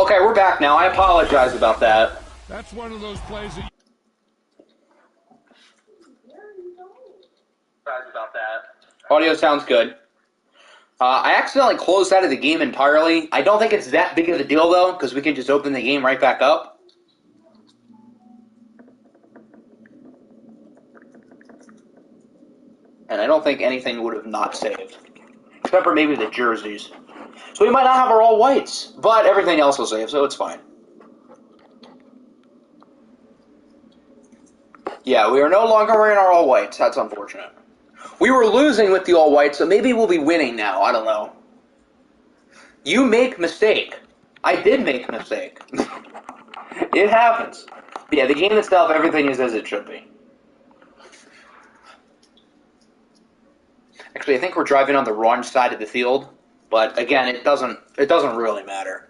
Okay, we're back now. I apologize about that. That's one of those plays that... Audio sounds good. I accidentally closed out of the game entirely. I don't think it's that big of a deal, though, because we can just open the game right back up. And I don't think anything would have not saved. Except for maybe the jerseys. So we might not have our all whites, but everything else will save, so it's fine. Yeah, we are no longer wearing our all whites. That's unfortunate. We were losing with the all whites, so maybe we'll be winning now. I don't know. You make mistake. I did make a mistake. It happens. But yeah, the game itself, everything is as it should be. Actually, I think we're driving on the wrong side of the field, but again, it doesn't really matter.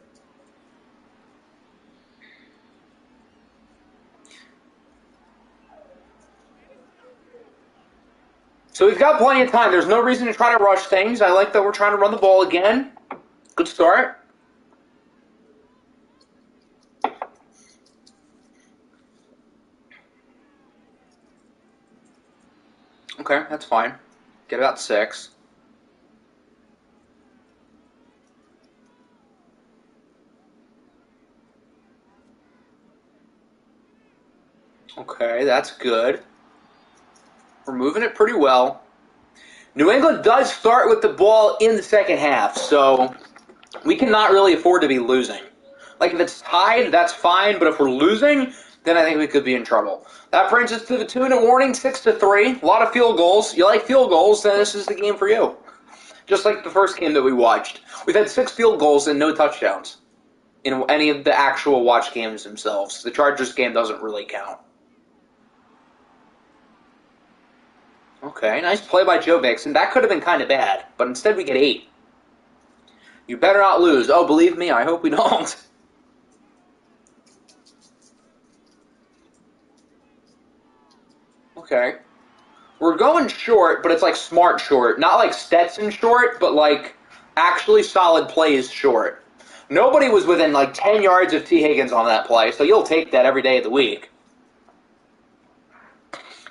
So we've got plenty of time. There's no reason to try to rush things. I like that we're trying to run the ball again. Good start. Okay, that's fine. Get about 6. Okay, that's good. We're moving it pretty well. New England does start with the ball in the second half, so we cannot really afford to be losing. Like, if it's tied, that's fine, but if we're losing, then I think we could be in trouble. That brings us to the 2-minute warning, 6-3. A lot of field goals. You like field goals, then this is the game for you. Just like the first game that we watched. We've had 6 field goals and no touchdowns in any of the actual watch games themselves. The Chargers game doesn't really count. Okay, nice play by Joe Mixon. That could have been kind of bad, but instead we get 8. You better not lose. Oh, believe me, I hope we don't. Okay. We're going short, but it's like smart short. Not like Stetson short, but like actually solid plays short. Nobody was within like 10 yards of T. Higgins on that play, so you'll take that every day of the week.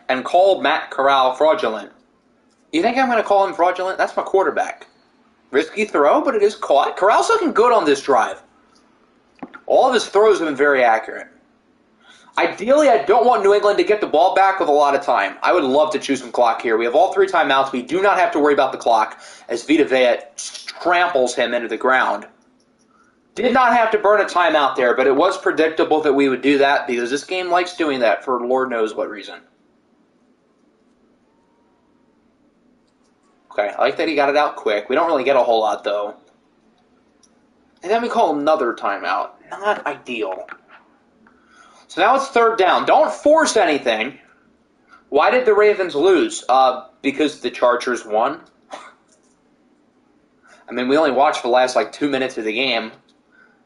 And called Matt Corral fraudulent. You think I'm going to call him fraudulent? That's my quarterback. Risky throw, but it is caught. Corral's looking good on this drive. All of his throws have been very accurate. Ideally, I don't want New England to get the ball back with a lot of time. I would love to choose some clock here. We have all 3 timeouts. We do not have to worry about the clock as Vita Vea tramples him into the ground. Did not have to burn a timeout there, but it was predictable that we would do that because this game likes doing that for Lord knows what reason. Okay, I like that he got it out quick. We don't really get a whole lot, though. And then we call another timeout. Not ideal. So now it's 3rd down. Don't force anything. Why did the Ravens lose? Because the Chargers won? I mean, we only watched the last, 2 minutes of the game.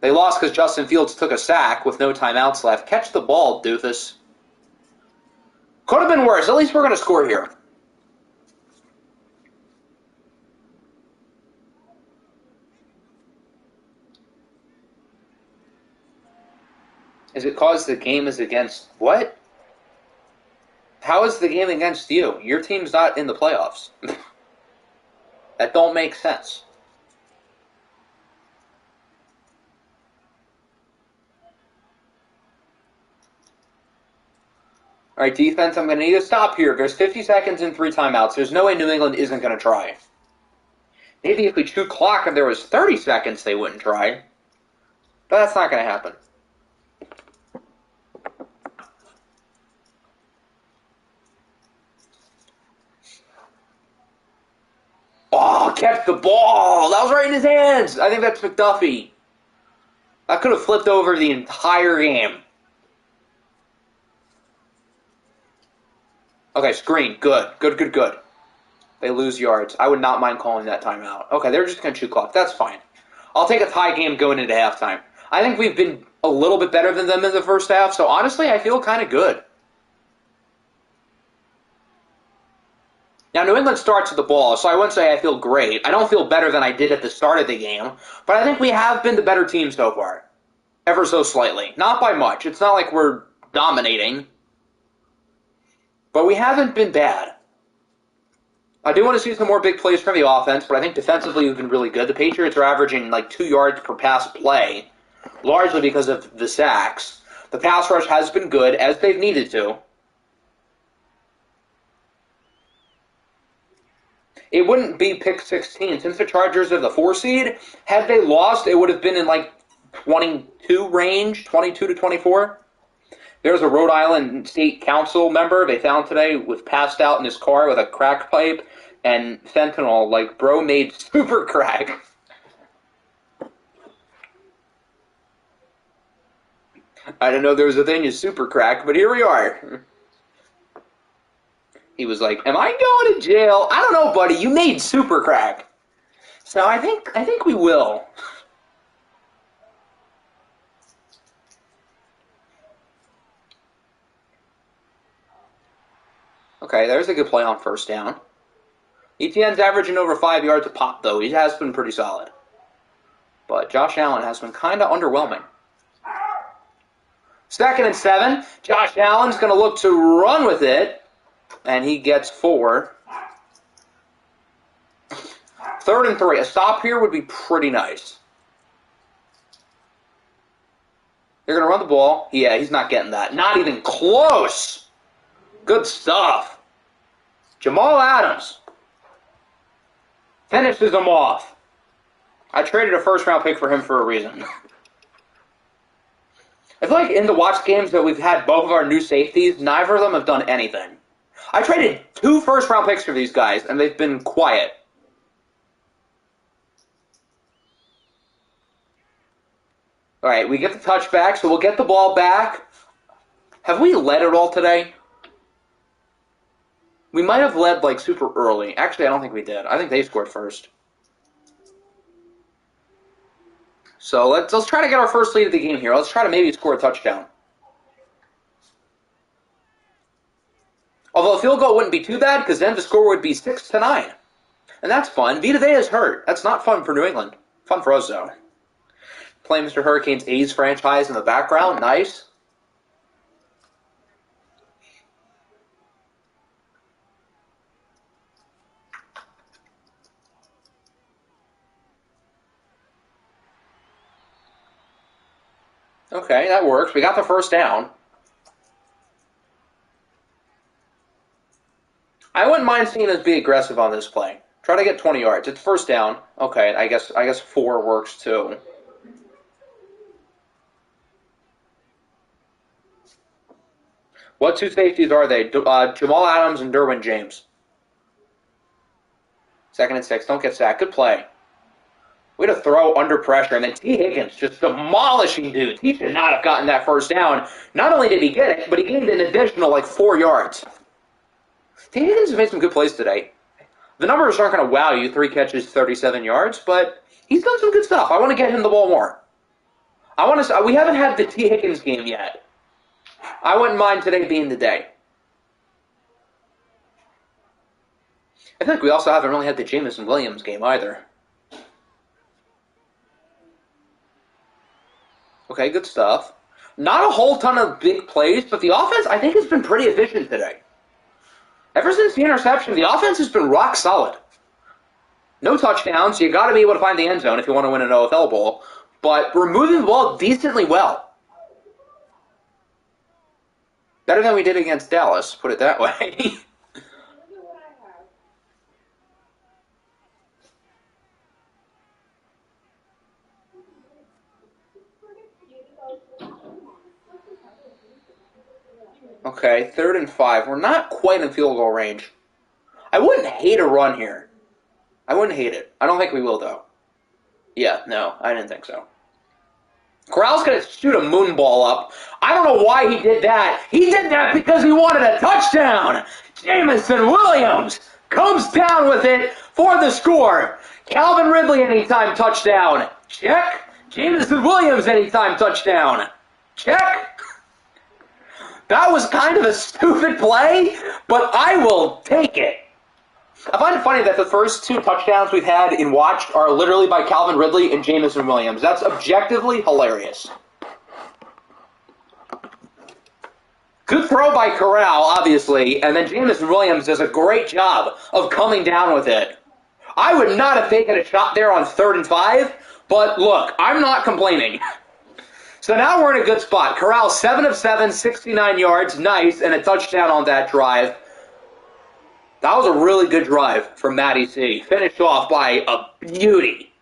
They lost because Justin Fields took a sack with no timeouts left. Catch the ball, doofus. Could have been worse. At least we're going to score here. Is it because the game is against what? How is the game against you? Your team's not in the playoffs. That don't make sense. All right, defense, I'm going to need to stop here. There's 50 seconds and 3 timeouts. There's no way New England isn't going to try. Maybe if we chew clock and there was 30 seconds, they wouldn't try. But that's not going to happen. Oh, catch the ball. That was right in his hands. I think that's McDuffie. That could have flipped over the entire game. Okay, screen. Good. Good. They lose yards. I would not mind calling that timeout. Okay, they're just going to chew clock. That's fine. I'll take a tie game going into halftime. I think we've been a little bit better than them in the first half, so honestly, I feel kind of good. Now, New England starts with the ball, so I wouldn't say I feel great. I don't feel better than I did at the start of the game, but I think we have been the better team so far. ever so slightly. Not by much. It's not like we're dominating. But we haven't been bad. I do want to see some more big plays from the offense, but I think defensively we've been really good. The Patriots are averaging like 2 yards per pass play, largely because of the sacks. The pass rush has been good, as they've needed to. It wouldn't be pick 16. Since the Chargers are the 4 seed, had they lost, it would have been in like 22 range, 22 to 24. There's a Rhode Island State Council member they found today was passed out in his car with a crack pipe and fentanyl, like bro made super crack. I didn't know there was a thing as super crack, but here we are. He was like, "Am I going to jail?" I don't know, buddy. You made super crack. So I think we will. Okay, there's a good play on first down. ETN's averaging over 5 yards a pop, though. He has been pretty solid. But Josh Allen has been kind of underwhelming. 2nd and 7. Josh Allen's going to look to run with it. And he gets 4. 3rd and 3. A stop here would be pretty nice. They're going to run the ball. Yeah, he's not getting that. Not even close. Good stuff. Jamal Adams finishes them off. I traded a first-round pick for him for a reason. I feel like in the watch games that we've had both of our new safeties, neither of them have done anything. I traded 2 first-round picks for these guys, and they've been quiet. All right, we get the touchback, so we'll get the ball back. Have we led at all today? We might have led, like, super early. Actually, I don't think we did. I think they scored first. So let's try to get our first lead of the game here. Let's try to maybe score a touchdown. Although a field goal wouldn't be too bad, because then the score would be 6-9. And that's fun. Vita Vea is hurt. That's not fun for New England. Fun for us, though. Playing Mr. Hurricane's A's franchise in the background. Nice. Okay, that works. We got the first down. I wouldn't mind seeing us be aggressive on this play. Try to get 20 yards. It's first down. Okay, I guess 4 works too. What 2 safeties are they? Jamal Adams and Derwin James. 2nd and 6. Don't get sacked. Good play. We had to throw under pressure, and then T. Higgins just demolishing dudes. He should not have gotten that first down. Not only did he get it, but he gained an additional, 4 yards. T. Higgins has made some good plays today. The numbers aren't going to wow you. 3 catches, 37 yards, but he's done some good stuff. I want to get him the ball more. We haven't had the T. Higgins game yet. I wouldn't mind today being the day. I think we also haven't really had the Jameson Williams game either. Okay, good stuff. Not a whole ton of big plays, but the offense, I think, has been pretty efficient today. Ever since the interception, the offense has been rock solid. No touchdowns. You got to be able to find the end zone if you want to win an OFL Bowl. But we're moving the ball decently well. Better than we did against Dallas, put it that way. Okay, 3rd and 5. We're not quite in field goal range. I wouldn't hate a run here. I wouldn't hate it. I don't think we will, though. Yeah, no, I didn't think so. Corral's going to shoot a moon ball up. I don't know why he did that. He did that because he wanted a touchdown. Jameson Williams comes down with it for the score. Calvin Ridley, anytime touchdown. Check. Jameson Williams, anytime touchdown. Check. That was kind of a stupid play, but I will take it. I find it funny that the first 2 touchdowns we've had in watch are literally by Calvin Ridley and Jameson Williams. That's objectively hilarious. Good throw by Corral, obviously, and then Jamison Williams does a great job of coming down with it. I would not have taken a shot there on 3rd and 5, but look, I'm not complaining. So now we're in a good spot. Corral, 7 of 7, 69 yards, nice, and a touchdown on that drive. That was a really good drive from Matty C. Finished off by a beauty.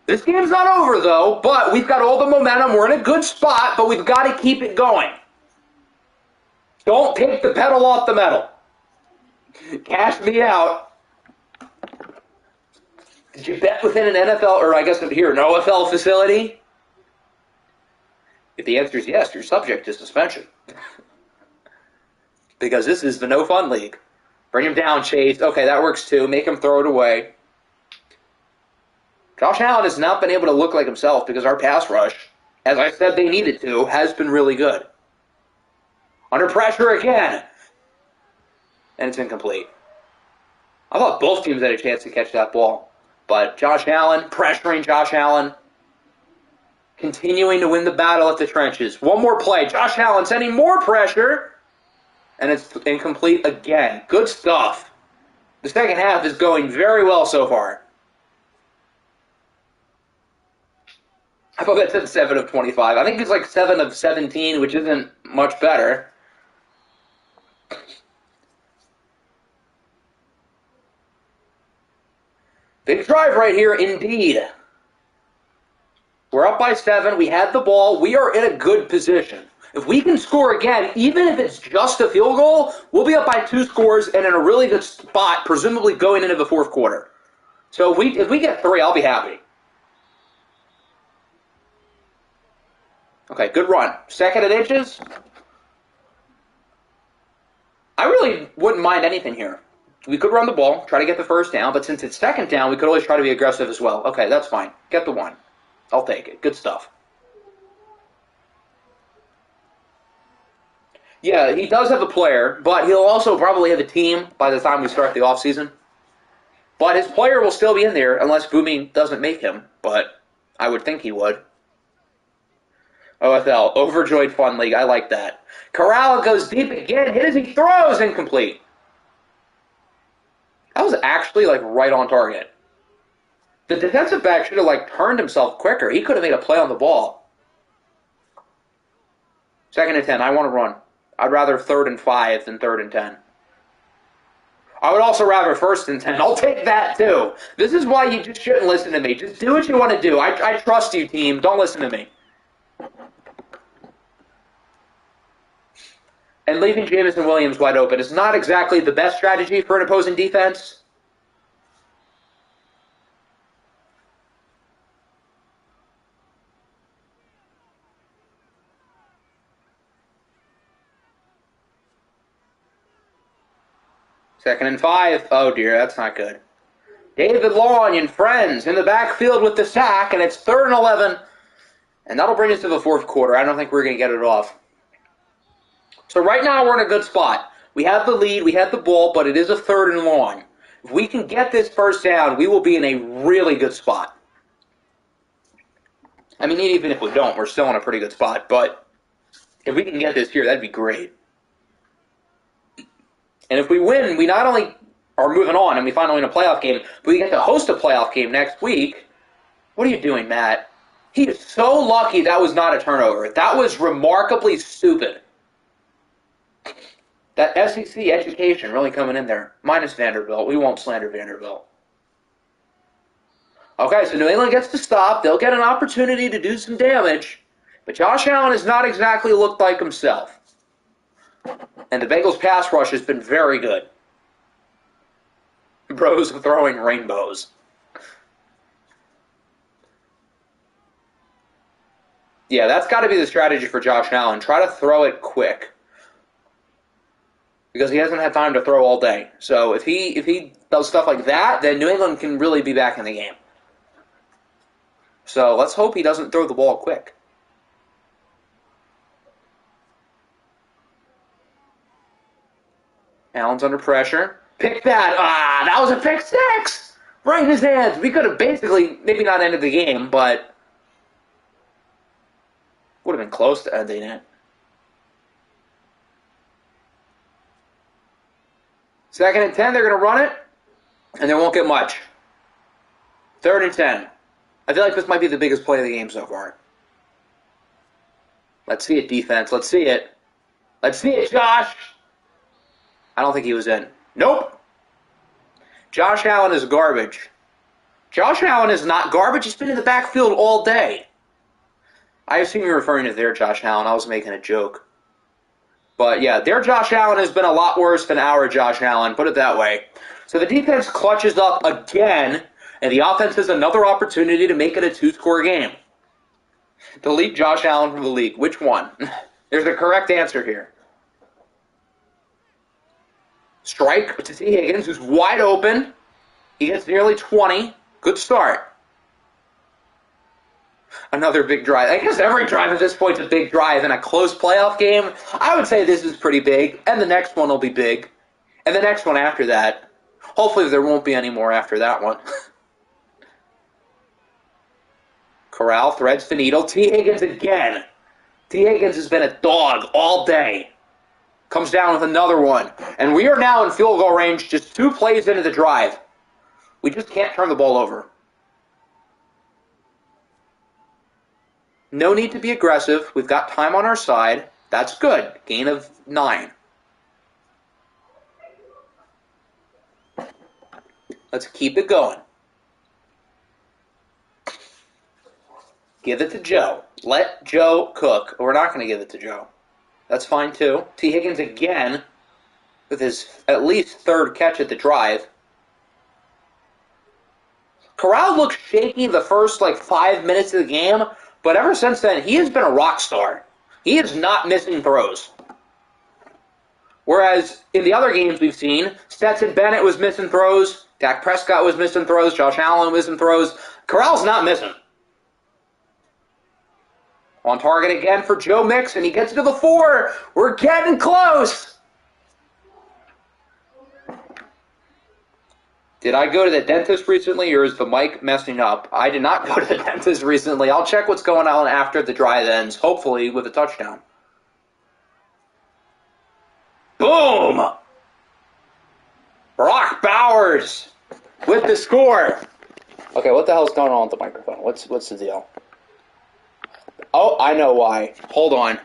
This game's not over, though, but we've got all the momentum. We're in a good spot, but we've got to keep it going. Don't take the pedal off the metal. Cash me out. Did you bet within an NFL, or I guess here, an OFL facility? If the answer is yes, you're subject to suspension. Because this is the no fun league. Bring him down, Chase. Okay, that works too. Make him throw it away. Josh Allen has not been able to look like himself because our pass rush, as I said they needed to, has been really good. Under pressure again. And it's incomplete. I thought both teams had a chance to catch that ball. But Josh Allen, pressuring Josh Allen, continuing to win the battle at the trenches. One more play. Josh Allen sending more pressure. And it's incomplete again. Good stuff. The second half is going very well so far. I thought that said 7 of 25. I think it's like 7 of 17, which isn't much better. Big drive right here, indeed. We're up by 7. We had the ball. We are in a good position. If we can score again, even if it's just a field goal, we'll be up by 2 scores and in a really good spot, presumably going into the fourth quarter. So if we get 3, I'll be happy. Okay, good run. 2nd and inches. I really wouldn't mind anything here. We could run the ball, try to get the first down, but since it's 2nd down, we could always try to be aggressive as well. Okay, that's fine. Get the 1. I'll take it. Good stuff. Yeah, he does have a player, but he'll also probably have a team by the time we start the offseason. But his player will still be in there unless Booming doesn't make him, but I would think he would. OFL, Overjoyed Fun League. I like that. Corral goes deep again. Hit as he throws. Incomplete. That was actually right on target. The defensive back should have turned himself quicker. He could have made a play on the ball. 2nd and 10. I want to run. I'd rather 3rd and 5 than 3rd and 10. I would also rather 1st and 10. I'll take that too. This is why you just shouldn't listen to me. Just do what you want to do. I trust you, team. Don't listen to me. And leaving Jamison Williams wide open is not exactly the best strategy for an opposing defense. Second and 5. Oh, dear, that's not good. David Long and friends in the backfield with the sack, and it's 3rd and 11. And that'll bring us to the fourth quarter. I don't think we're going to get it off. So right now we're in a good spot. We have the lead, we have the ball, but it is a 3rd and long. If we can get this first down, we will be in a really good spot. I mean, even if we don't, we're still in a pretty good spot. But if we can get this here, that'd be great. And if we win, we not only are moving on and we finally win a playoff game, but we get to host a playoff game next week. What are you doing, Matt? He is so lucky that was not a turnover. That was remarkably stupid. That SEC education really coming in there. Minus Vanderbilt. We won't slander Vanderbilt. Okay, so New England gets to stop. They'll get an opportunity to do some damage. But Josh Allen has not exactly looked like himself. And the Bengals' pass rush has been very good. Bros throwing rainbows. Yeah, that's got to be the strategy for Josh Allen. Try to throw it quick. Because he hasn't had time to throw all day. So if he does stuff like that, then New England can really be back in the game. So let's hope he doesn't throw the ball quick. Allen's under pressure. Pick that. That was a pick 6. Right in his hands. We could have basically maybe not ended the game, but Would have been close to ending it. Second and 10, they're going to run it, and they won't get much. Third and 10. I feel like this might be the biggest play of the game so far. Let's see it, defense. Let's see it. Let's see it, Josh. I don't think he was in. Nope. Josh Allen is garbage. Josh Allen is not garbage. He's been in the backfield all day. I assume you're referring to their Josh Allen. I was making a joke. But yeah, their Josh Allen has been a lot worse than our Josh Allen, put it that way. So the defense clutches up again, and the offense has another opportunity to make it a two-score game. Delete Josh Allen from the league. Which one? There's a correct answer here. Strike to T. Higgins, who's wide open. He gets nearly 20. Good start. Another big drive. I guess every drive at this point is a big drive in a close playoff game. I would say this is pretty big, and the next one will be big. And the next one after that. Hopefully there won't be any more after that one. Corral threads the needle. T. Higgins again. T. Higgins has been a dog all day. Comes down with another one. And we are now in field goal range just 2 plays into the drive. We just can't turn the ball over. No need to be aggressive. We've got time on our side. That's good. Gain of 9. Let's keep it going. Give it to Joe. Let Joe cook. We're not going to give it to Joe. That's fine, too. T. Higgins again with his at least 3rd catch at the drive. Corral looked shaky the first, 5 minutes of the game, but ever since then, he has been a rock star. He is not missing throws. Whereas in the other games we've seen, Stetson Bennett was missing throws, Dak Prescott was missing throws, Josh Allen was missing throws. Corral's not missing. On target again for Joe Mixon. He gets to the 4. We're getting close. Did I go to the dentist recently, or is the mic messing up? I did not go to the dentist recently. I'll check what's going on after the drive ends, hopefully with a touchdown. Boom! Brock Bowers with the score. Okay, what the hell's going on with the microphone? What's the deal? Oh, I know why. Hold on.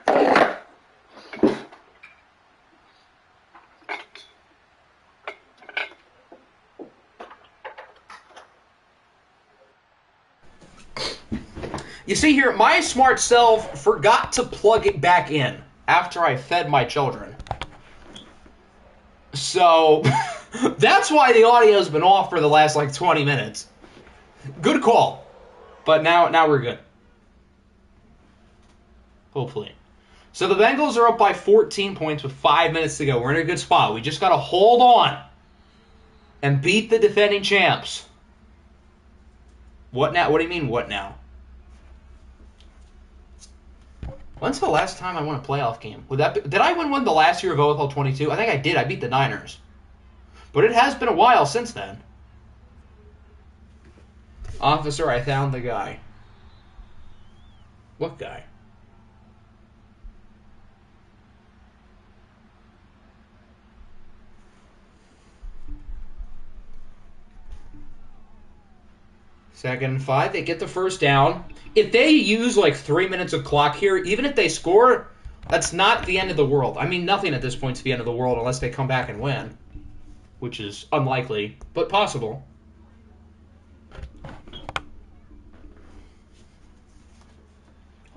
You see here, my smart self forgot to plug it back in after I fed my children. So, that's why the audio's been off for the last 20 minutes. Good call. But now we're good. Hopefully. So the Bengals are up by 14 points with 5 minutes to go. We're in a good spot. We just got to hold on and beat the defending champs. What now? What do you mean, what now? When's the last time I won a playoff game? Did I win one the last year of OFL 22? I think I did. I beat the Niners. But it has been a while since then. Officer, I found the guy. What guy? Second and 5, they get the first down. If they use 3 minutes of clock here, even if they score, that's not the end of the world. I mean, nothing at this point is the end of the world unless they come back and win, which is unlikely, but possible.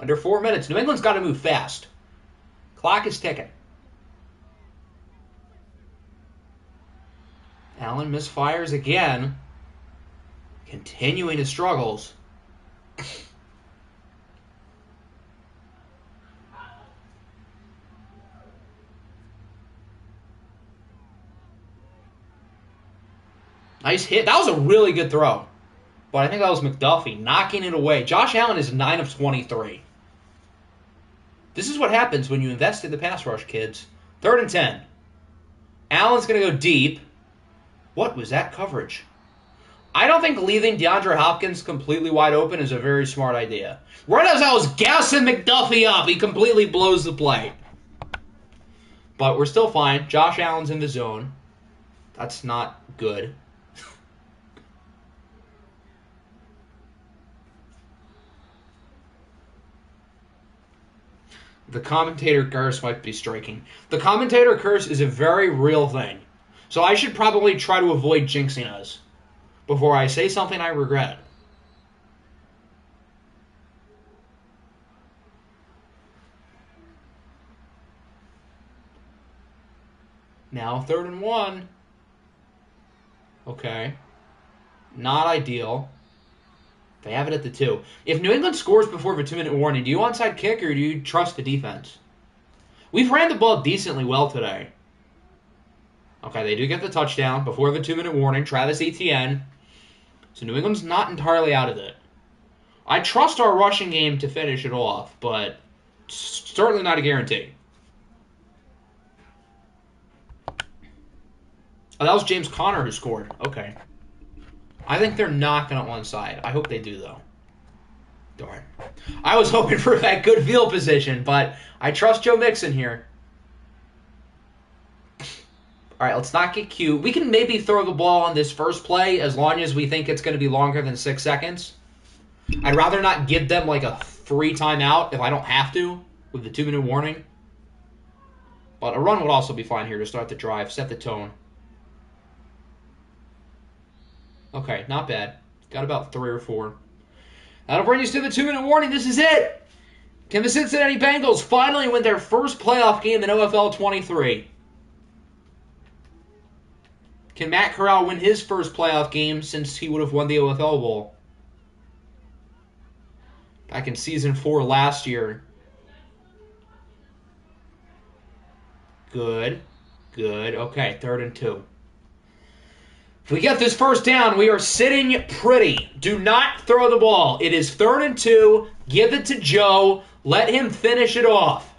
Under 4 minutes. New England's got to move fast. Clock is ticking. Allen misfires again. Continuing his struggles. Nice hit. That was a really good throw. But I think that was McDuffie knocking it away. Josh Allen is 9 of 23. This is what happens when you invest in the pass rush, kids. 3rd and 10. Allen's going to go deep. What was that coverage? I don't think leaving DeAndre Hopkins completely wide open is a very smart idea. Right as I was gassing McDuffie up, he completely blows the play. But we're still fine. Josh Allen's in the zone. That's not good. The commentator curse might be striking. The commentator curse is a very real thing. So I should probably try to avoid jinxing us before I say something I regret. Now 3rd and 1. Okay. Not ideal. They have it at the 2. If New England scores before the 2-minute warning, do you onside kick or do you trust the defense? We've ran the ball decently well today. Okay, they do get the touchdown before the 2-minute warning. Travis Etienne. So New England's not entirely out of it. I trust our rushing game to finish it off, but certainly not a guarantee. Oh, that was James Conner who scored. Okay. I think they're not going to onside. I hope they do, though. Darn. I was hoping for that good field position, but I trust Joe Mixon here. All right, let's not get cute. We can maybe throw the ball on this first play as long as we think it's going to be longer than 6 seconds. I'd rather not give them like a free timeout if I don't have to with the 2-minute warning. But a run would also be fine here to start the drive, set the tone. Okay, not bad. Got about 3 or 4. That'll bring us to the 2-minute warning. This is it. Can the Cincinnati Bengals finally win their first playoff game in OFL 23? Can Matt Corral win his first playoff game since he would have won the OFL Bowl? Back in Season 4 last year. Good. Good. Okay, 3rd and 2. If we get this first down, we are sitting pretty. Do not throw the ball. It is 3rd and 2. Give it to Joe. Let him finish it off.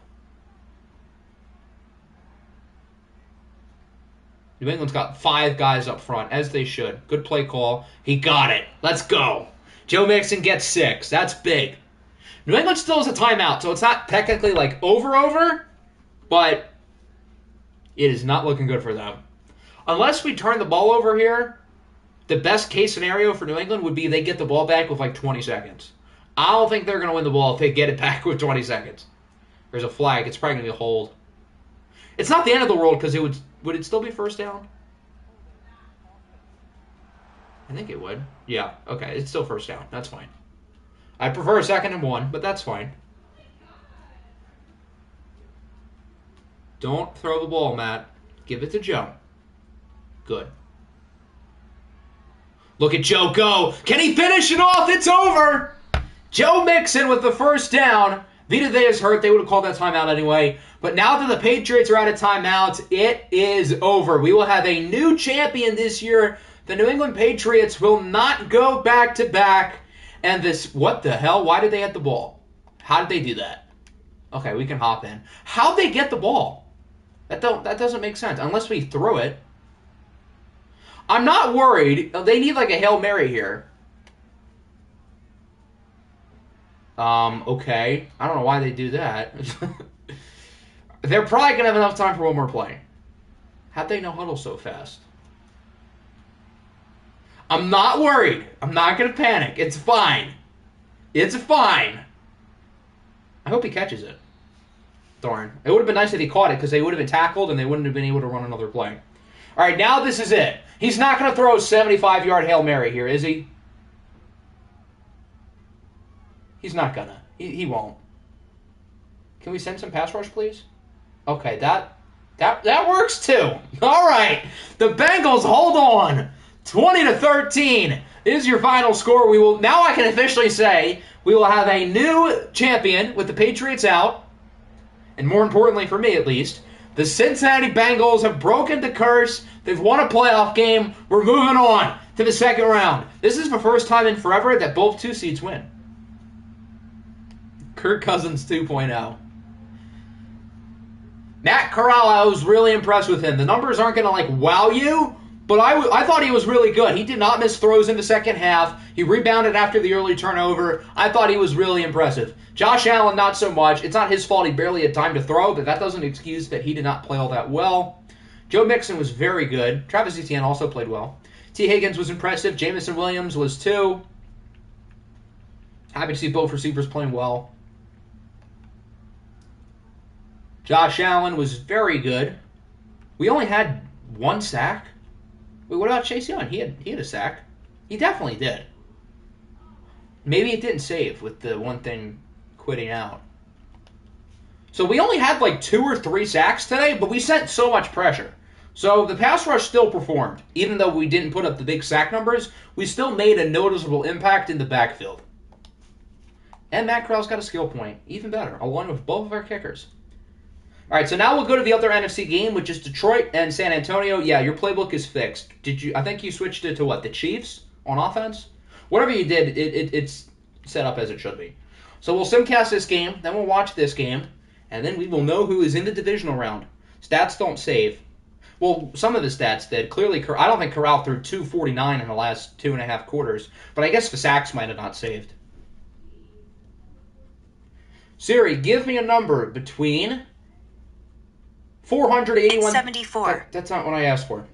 New England's got 5 guys up front, as they should. Good play call. He got it. Let's go. Joe Mixon gets 6. That's big. New England still has a timeout, so it's not technically like over, but it is not looking good for them. Unless we turn the ball over here, the best case scenario for New England would be they get the ball back with like 20 seconds. I don't think they're going to win the ball if they get it back with 20 seconds. There's a flag. It's probably going to be a hold. It's not the end of the world because would it still be first down? I think it would. Yeah, okay. It's still first down. That's fine. I prefer 2nd and 1, but that's fine. Don't throw the ball, Matt. Give it to Joe. Good. Look at Joe go. Can he finish it off? It's over. Joe Mixon with the first down. Vita Vea is hurt. They would have called that timeout anyway. But now that the Patriots are out of timeouts, it is over. We will have a new champion this year. The New England Patriots will not go back-to-back. And this, what the hell? Why did they get the ball? How did they do that? Okay, we can hop in. How'd they get the ball? That doesn't make sense. Unless we throw it. I'm not worried. They need like a Hail Mary here. Okay. I don't know why they do that. They're probably going to have enough time for one more play. How'd they no huddle so fast? I'm not worried. I'm not going to panic. It's fine. It's fine. I hope he catches it. Darn. It would have been nice if he caught it because they would have been tackled and they wouldn't have been able to run another play. All right, now this is it. He's not going to throw a 75-yard Hail Mary here, is he? He's not going to. He won't. Can we send some pass rush, please? Okay, that works too. All right. The Bengals hold on. 20-13 is your final score. Now I can officially say we will have a new champion with the Patriots out. And more importantly, for me at least, the Cincinnati Bengals have broken the curse. They've won a playoff game. We're moving on to the second round. This is the first time in forever that both 2 seeds win. Kirk Cousins 2.0. Matt Corral, I was really impressed with him. The numbers aren't going to wow you, But I thought he was really good. He did not miss throws in the second half. He rebounded after the early turnover. I thought he was really impressive. Josh Allen, not so much. It's not his fault he barely had time to throw, but that doesn't excuse that he did not play all that well. Joe Mixon was very good. Travis Etienne also played well. T. Higgins was impressive. Jamison Williams was too. Happy to see both receivers playing well. Josh Allen was very good. We only had one sack. Wait, what about Chase Young? He had a sack. He definitely did. Maybe it didn't save with the one thing quitting out. So we only had like 2 or 3 sacks today, but we sent so much pressure. So the pass rush still performed. Even though we didn't put up the big sack numbers, we still made a noticeable impact in the backfield. And Matt Corral's got a skill point. Even better, along with both of our kickers. All right, so now we'll go to the other NFC game, which is Detroit and San Antonio. Yeah, your playbook is fixed. I think you switched it to what? The Chiefs on offense? Whatever you did, it's set up as it should be. So we'll simcast this game, then we'll watch this game, and then we will know who is in the divisional round. Stats don't save. Well, some of the stats did. Clearly, I don't think Corral threw 249 in the last 2.5 quarters, but I guess the sacks might have not saved. Siri, give me a number between 481... 74. That's not what I asked for.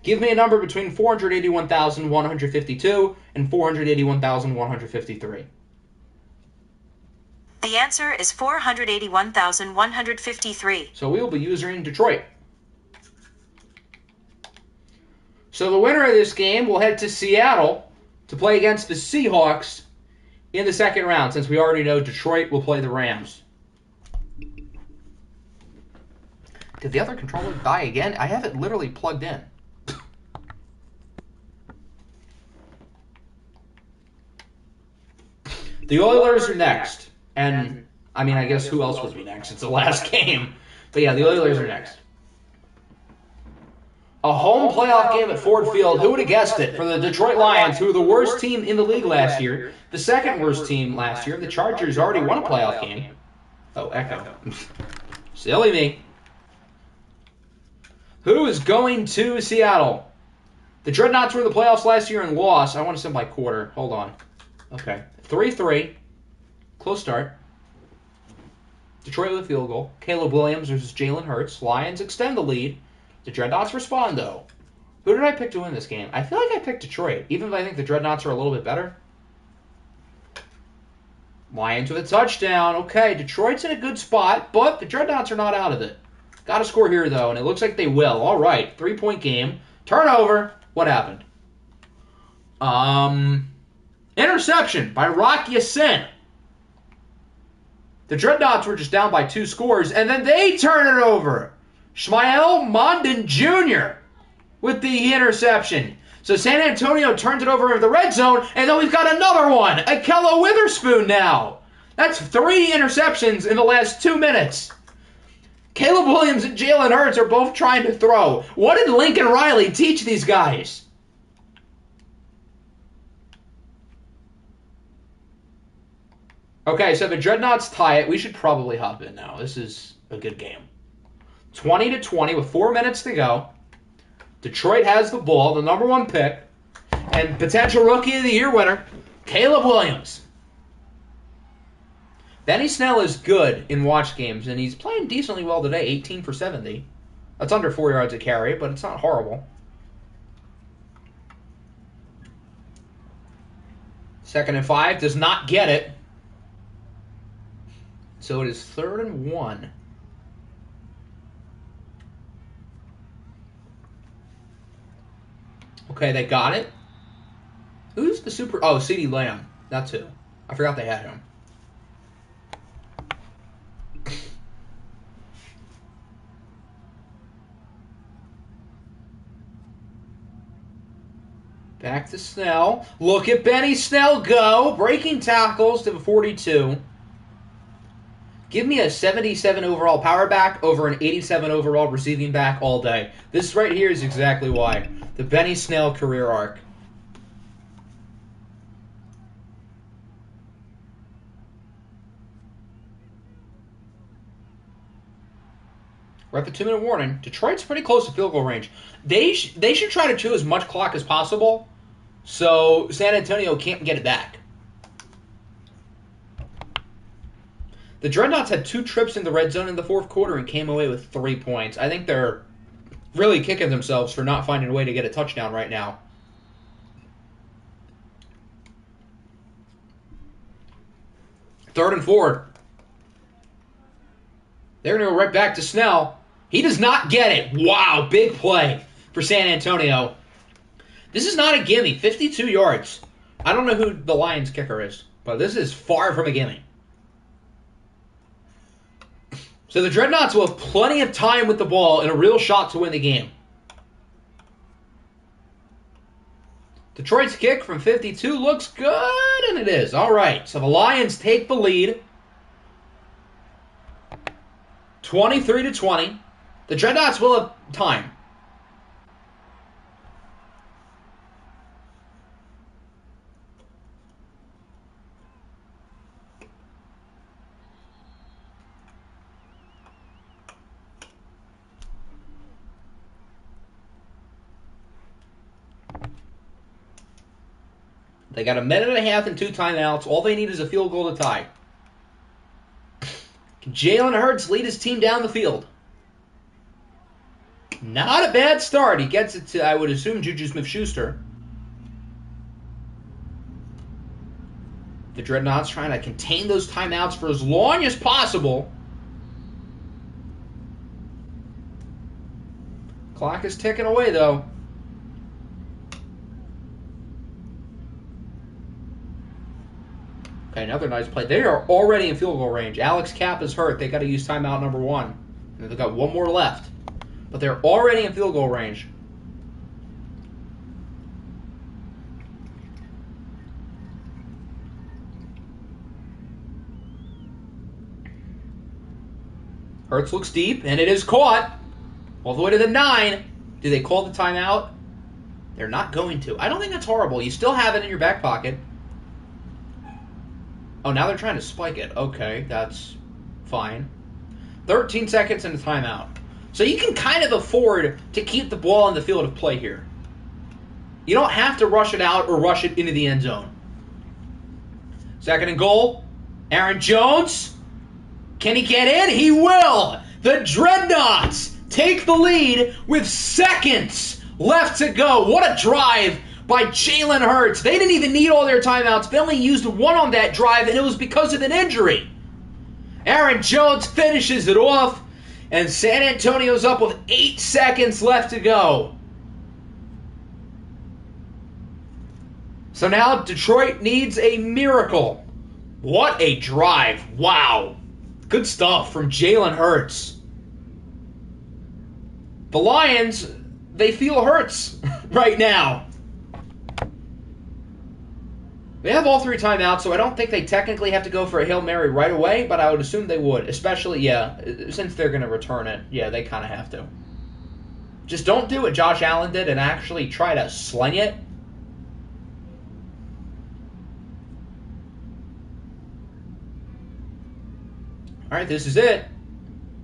Give me a number between 481,152 and 481,153. The answer is 481,153. So we will be using Detroit. So the winner of this game will head to Seattle to play against the Seahawks in the second round, since we already know Detroit will play the Rams. Did the other controller die again? I have it literally plugged in. The Oilers are next. And, I mean, I guess who else would be next? It's the last game. But yeah, the Oilers are next. A home playoff game at Ford Field. Who would have guessed it? For the Detroit Lions, who were the worst team in the league last year. The second worst team last year. The Chargers already won a playoff game. Oh, echo. Silly me. Who is going to Seattle? The Dreadnoughts were in the playoffs last year and lost. I want to send by quarter. Hold on. Okay. 3-3. Close start. Detroit with a field goal. Caleb Williams versus Jalen Hurts. Lions extend the lead. The Dreadnoughts respond, though. Who did I pick to win this game? I feel like I picked Detroit, even if I think the Dreadnoughts are a little bit better. Lions with a touchdown. Okay, Detroit's in a good spot, but the Dreadnoughts are not out of it. Got to score here, though, and it looks like they will. All right, 3-point game. Turnover. What happened? Interception by Rock Ya-Sin. The Dreadnoughts were just down by 2 scores, and then they turn it over. Shmael Mondon Jr. with the interception. So San Antonio turns it over in the red zone, and then we've got another one. Akello Witherspoon now. That's 3 interceptions in the last 2 minutes. Caleb Williams and Jalen Hurts are both trying to throw. What did Lincoln Riley teach these guys? Okay, so the Dreadnoughts tie it. We should probably hop in now. This is a good game. 20-20 with 4 minutes to go. Detroit has the ball, the number 1 pick, and potential Rookie of the Year winner, Caleb Williams. Benny Snell is good in watch games, and he's playing decently well today, 18 for 70. That's under 4 yards a carry, but it's not horrible. Second and 5, does not get it. So it is 3rd and 1. Okay, they got it. Who's the super... Oh, CeeDee Lamb. That's who. I forgot they had him. Back to Snell. Look at Benny Snell go. Breaking tackles to the 42. Give me a 77 overall power back over an 87 overall receiving back all day. This right here is exactly why. The Benny Snell career arc. We're at the 2-minute warning. Detroit's pretty close to field goal range. They should try to chew as much clock as possible so San Antonio can't get it back. The Dreadnoughts had 2 trips in the red zone in the fourth quarter and came away with 3 points. I think they're really kicking themselves for not finding a way to get a touchdown right now. Third and 4. They're going to go right back to Snell. He does not get it. Wow, big play for San Antonio. This is not a gimme. 52 yards. I don't know who the Lions kicker is, but this is far from a gimme. So the Dreadnoughts will have plenty of time with the ball and a real shot to win the game. Detroit's kick from 52 looks good, and it is. All right, so the Lions take the lead. 23-20. The Dreadnoughts will have time. They got 1.5 minutes and 2 timeouts. All they need is a field goal to tie. Can Jalen Hurts lead his team down the field? Not a bad start. He gets it to, I would assume, Juju Smith-Schuster. The Dreadnoughts trying to contain those timeouts for as long as possible. Clock is ticking away, though. Okay, another nice play. They are already in field goal range. Alex Kapp is hurt. They got to use timeout number 1. And they've got 1 more left. But they're already in field goal range. Hurts looks deep, and it is caught. All the way to the 9. Do they call the timeout? They're not going to. I don't think that's horrible. You still have it in your back pocket. Oh, now they're trying to spike it. Okay, that's fine. 13 seconds and a timeout. So you can kind of afford to keep the ball in the field of play here. You don't have to rush it out or rush it into the end zone. 2nd and goal. Aaron Jones. Can he get in? He will. The Dreadnoughts take the lead with seconds left to go. What a drive by Jalen Hurts. They didn't even need all their timeouts. They only used 1 on that drive, and it was because of an injury. Aaron Jones finishes it off, and San Antonio's up with 8 seconds left to go. So now Detroit needs a miracle. What a drive. Wow. Good stuff from Jalen Hurts. The Lions, they feel Hurts right now. They have all 3 timeouts, so I don't think they technically have to go for a Hail Mary right away, but I would assume they would. Especially, yeah, since they're going to return it. Yeah, they kind of have to. Just don't do what Josh Allen did and actually try to sling it. All right, this is it.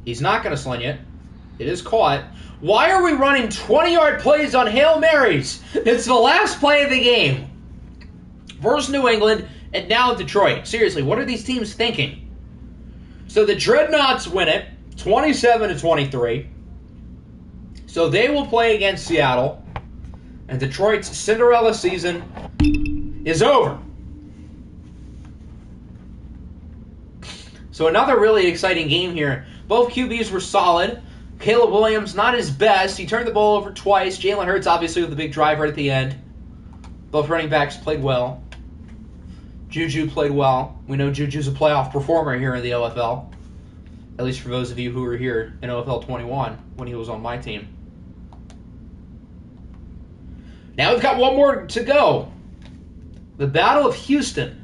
He's not going to sling it. It is caught. Why are we running 20-yard plays on Hail Marys? It's the last play of the game. Versus New England, and now Detroit. Seriously, what are these teams thinking? So the Dreadnoughts win it, 27-23. So they will play against Seattle, and Detroit's Cinderella season is over. So another really exciting game here. Both QBs were solid. Caleb Williams, not his best. He turned the ball over twice. Jalen Hurts, obviously, with the big drive right at the end. Both running backs played well. Juju played well. We know Juju's a playoff performer here in the OFL. At least for those of you who were here in OFL 21 when he was on my team. Now we've got 1 more to go. The Battle of Houston.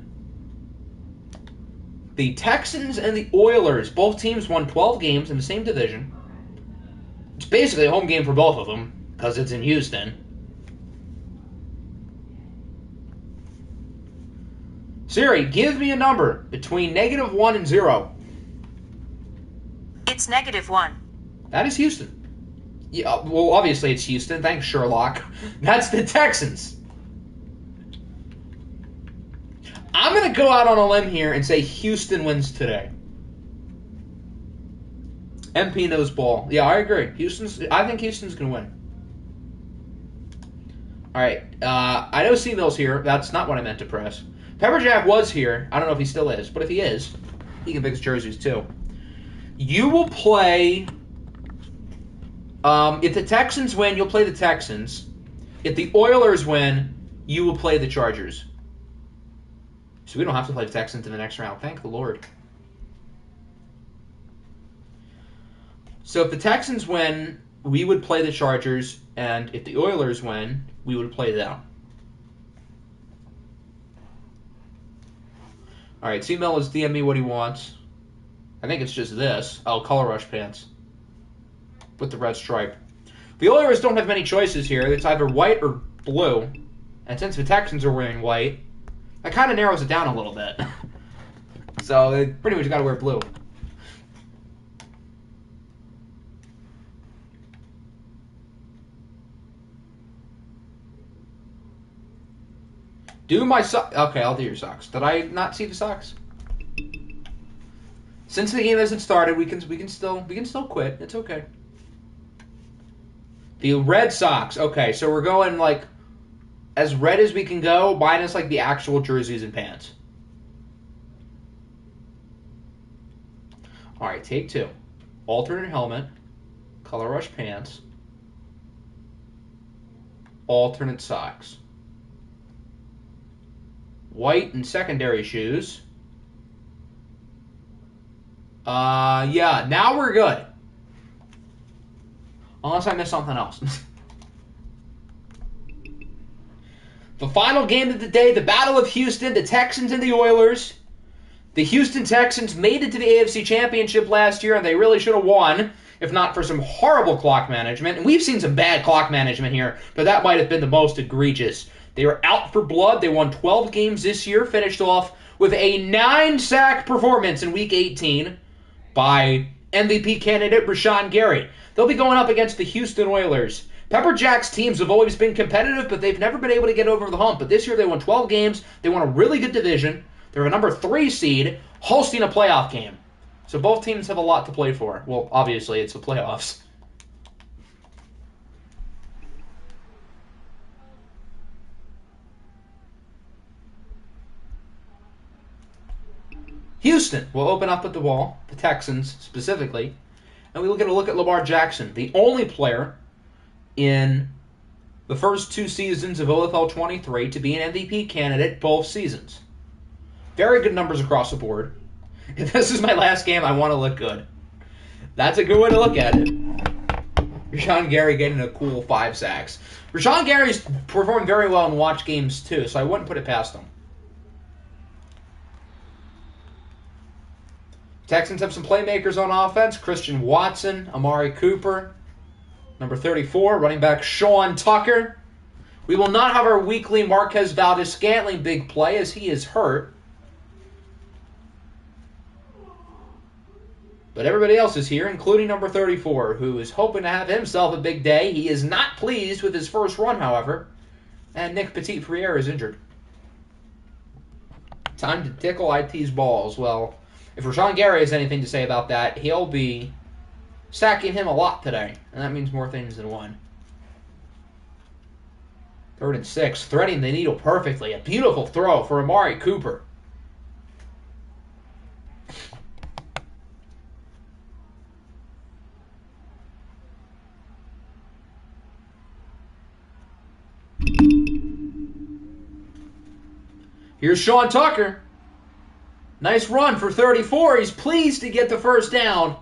The Texans and the Oilers. Both teams won 12 games in the same division. It's basically a home game for both of them because it's in Houston. Siri, give me a number between -1 and 0. It's -1. That is Houston. Yeah, well, obviously it's Houston. Thanks, Sherlock. That's the Texans. I'm going to go out on a limb here and say Houston wins today. MP knows ball. Yeah, I agree. I think Houston's going to win. All right. I know C-Mill's here. That's not what I meant to press. Pepperjack was here. I don't know if he still is, but if he is, he can pick his jerseys too. You will play... if the Texans win, you'll play the Texans. If the Oilers win, you will play the Chargers. So we don't have to play the Texans in the next round. Thank the Lord. So if the Texans win, we would play the Chargers, and if the Oilers win, we would play them. All right, C-Mill is DM me what he wants. I think it's just this. Oh, Color Rush pants with the red stripe. The Oilers don't have many choices here. It's either white or blue. And since the Texans are wearing white, that kind of narrows it down a little bit. So they pretty much got to wear blue. Do my socks. Okay, I'll do your socks. Did I not see the socks? Since the game hasn't started, we can still quit. It's okay. The Red Sox. Okay, so we're going like as red as we can go, minus like the actual jerseys and pants. All right, take two. Alternate helmet, Color Rush pants, alternate socks. White and secondary shoes. Yeah, now we're good. Unless I missed something else. The final game of the day, the Battle of Houston, the Texans and the Oilers. The Houston Texans made it to the AFC Championship last year, and they really should have won, if not for some horrible clock management. And we've seen some bad clock management here, but that might have been the most egregious. They were out for blood. They won 12 games this year, finished off with a 9-sack performance in Week 18 by MVP candidate Rashawn Gary. They'll be going up against the Houston Oilers. Pepperjack's teams have always been competitive, but they've never been able to get over the hump. But this year they won 12 games. They won a really good division. They're a number 3 seed, hosting a playoff game. So both teams have a lot to play for. Well, obviously, it's the playoffs. Houston will open up at the wall, the Texans specifically, and we will get a look at Lamar Jackson, the only player in the first 2 seasons of OFL 23 to be an MVP candidate both seasons. Very good numbers across the board. If this is my last game, I want to look good. That's a good way to look at it. Rashawn Gary getting a cool 5 sacks. Rashawn Gary's performed very well in watch games too, so I wouldn't put it past him. Texans have some playmakers on offense. Christian Watson, Amari Cooper. Number 34, running back Sean Tucker. We will not have our weekly Marquez Valdez-Scantling big play as he is hurt. But everybody else is here, including number 34, who is hoping to have himself a big day. He is not pleased with his first run, however. And Nick Petit-Frere is injured. Time to tickle IT's balls. Well, if Rashawn Gary has anything to say about that, he'll be sacking him a lot today. And that means more things than one. 3rd and 6, threading the needle perfectly. A beautiful throw for Amari Cooper. Here's Sean Tucker. Nice run for 34. He's pleased to get the first down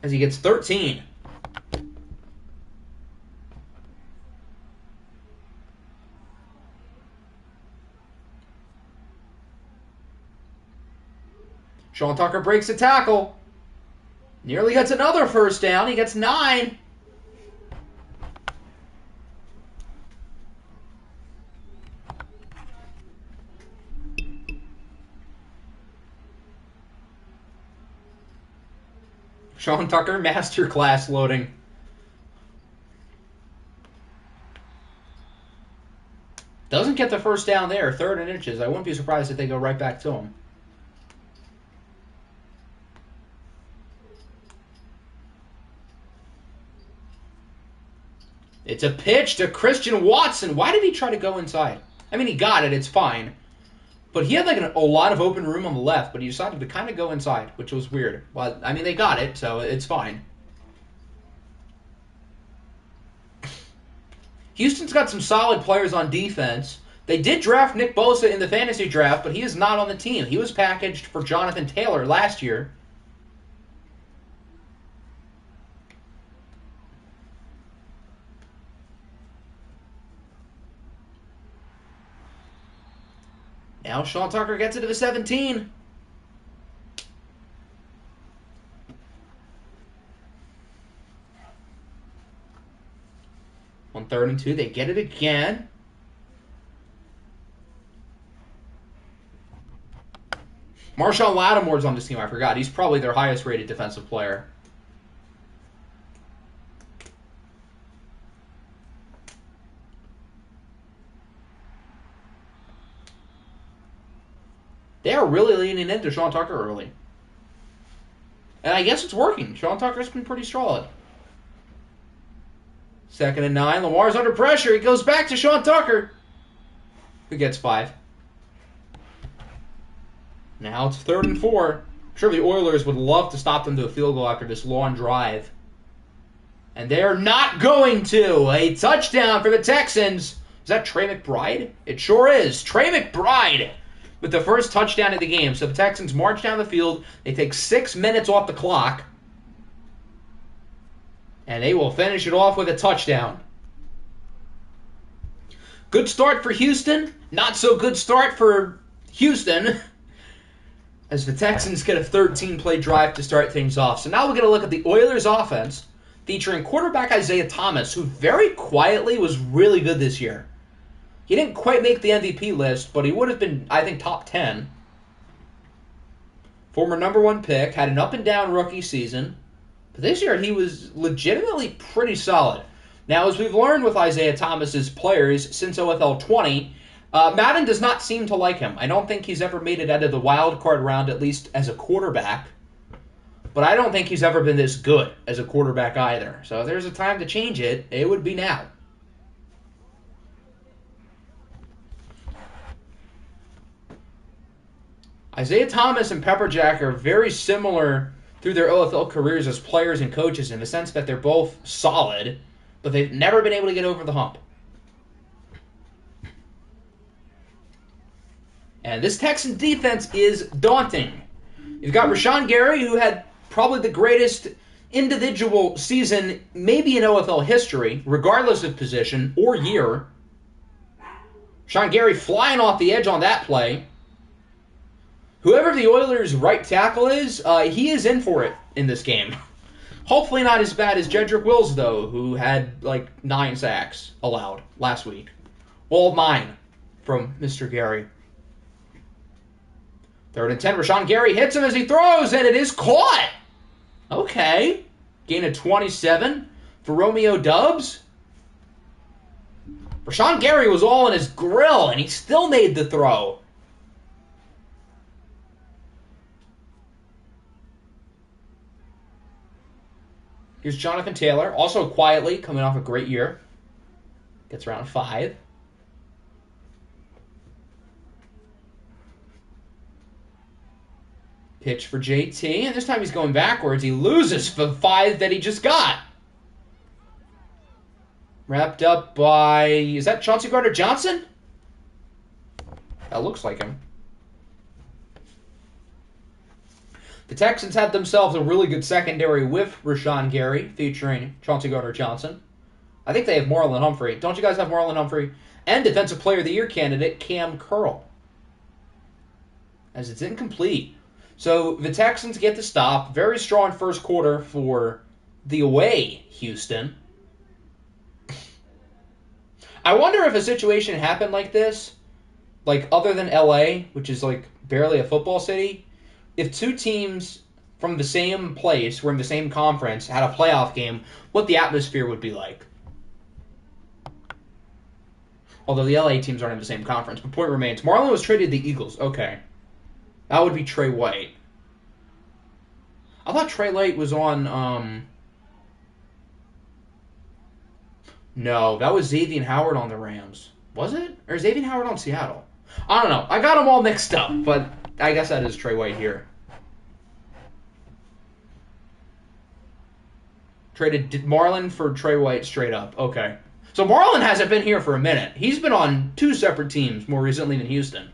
as he gets 13. Sean Tucker breaks a tackle. Nearly gets another first down. He gets 9. Sean Tucker, masterclass loading. Doesn't get the first down there, 3rd and inches. I wouldn't be surprised if they go right back to him. It's a pitch to Christian Watson. Why did he try to go inside? I mean, he got it. It's fine. But he had like a lot of open room on the left, but he decided to kind of go inside, which was weird. Well, I mean, they got it, so it's fine. Houston's got some solid players on defense. They did draft Nick Bosa in the fantasy draft, but he is not on the team. He was packaged for Jonathan Taylor last year. Now Sean Tucker gets it to the 17. On 3rd and 2, they get it again. Marshawn Lattimore's on this team, I forgot. He's probably their highest rated defensive player. They are really leaning into Sean Tucker early. And I guess it's working. Sean Tucker's been pretty solid. 2nd and 9. Lamar's under pressure. He goes back to Sean Tucker, who gets 5. Now it's 3rd and 4. I'm sure the Oilers would love to stop them to a field goal after this long drive. And they're not going to. A touchdown for the Texans. Is that Trey McBride? It sure is. Trey McBride with the first touchdown of the game. So the Texans march down the field. They take 6 minutes off the clock. And they will finish it off with a touchdown. Good start for Houston. Not so good start for Houston, as the Texans get a 13-play drive to start things off. So now we're going to look at the Oilers' offense, featuring quarterback Isaiah Thomas, who very quietly was really good this year. He didn't quite make the MVP list, but he would have been, I think, top 10. Former number 1 pick, had an up-and-down rookie season. But this year, he was legitimately pretty solid. Now, as we've learned with Isaiah Thomas's players since OFL 20, Madden does not seem to like him. I don't think he's ever made it out of the Wildcard round, at least as a quarterback. But I don't think he's ever been this good as a quarterback either. So if there's a time to change it, it would be now. Isaiah Thomas and Pepperjack are very similar through their OFL careers as players and coaches in the sense that they're both solid, but they've never been able to get over the hump. And this Texan defense is daunting. You've got Rashawn Gary, who had probably the greatest individual season maybe in OFL history, regardless of position or year. Rashawn Gary flying off the edge on that play. Whoever the Oilers' right tackle is, he is in for it in this game. Hopefully not as bad as Jedrick Wills, though, who had like 9 sacks allowed last week. All 9 from Mr. Gary. 3rd and 10, Rashawn Gary hits him as he throws, and it is caught! Okay. Gain of 27 for Romeo Dubs. Rashawn Gary was all in his grill, and he still made the throw. Here's Jonathan Taylor, also quietly coming off a great year. Gets around 5. Pitch for JT, and this time he's going backwards. He loses the 5 that he just got. Wrapped up by, is that Chauncey Gardner-Johnson? That looks like him. The Texans had themselves a really good secondary with Rashawn Gary, featuring Chauncey Gardner-Johnson. I think they have Marlon Humphrey. Don't you guys have Marlon Humphrey? And Defensive Player of the Year candidate Cam Curl. As it's incomplete. So the Texans get the stop. Very strong first quarter for the away Houston. I wonder if a situation happened like this, like other than LA, which is like barely a football city, if two teams from the same place, we're in the same conference, had a playoff game, what the atmosphere would be like. Although the LA teams aren't in the same conference, but point remains. Marlon was traded to the Eagles. Okay. That would be Trey White. I thought Trey White was on, No, that was Xavier Howard on the Rams. Was it? Or Xavier Howard on Seattle? I don't know. I got them all mixed up, but I guess that is Trey White here. Traded Marlon for Trey White straight up. Okay. So Marlon hasn't been here for a minute. He's been on 2 separate teams more recently than Houston.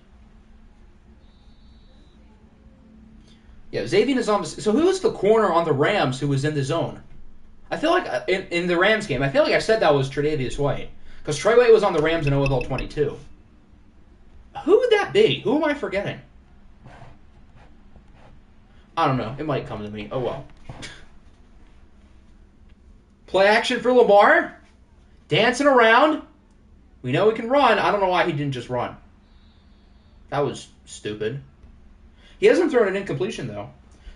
Yeah, Xavier is on the... So who was the corner on the Rams who was in the zone? I feel like in the Rams game, I feel like I said that was Tre'Davious White. Because Trey White was on the Rams in OFL 22. Who would that be? Who am I forgetting? I don't know. It might come to me. Oh, well. Play action for Lamar. Dancing around. We know he can run. I don't know why he didn't just run. That was stupid. He hasn't thrown an incompletion, though.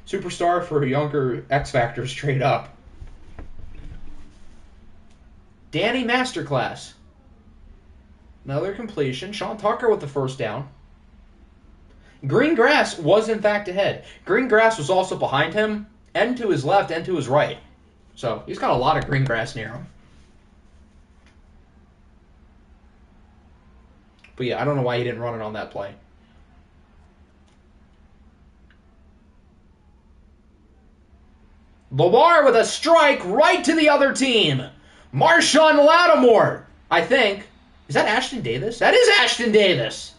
Superstar for a younger X Factor straight up. Danny Masterclass. Another completion. Sean Tucker with the first down. Green grass was, in fact, ahead. Green grass was also behind him, and to his left, and to his right. So, he's got a lot of green grass near him. But yeah, I don't know why he didn't run it on that play. Lamar with a strike right to the other team. Marshawn Lattimore, I think. Is that Ashton Davis? That is Ashton Davis.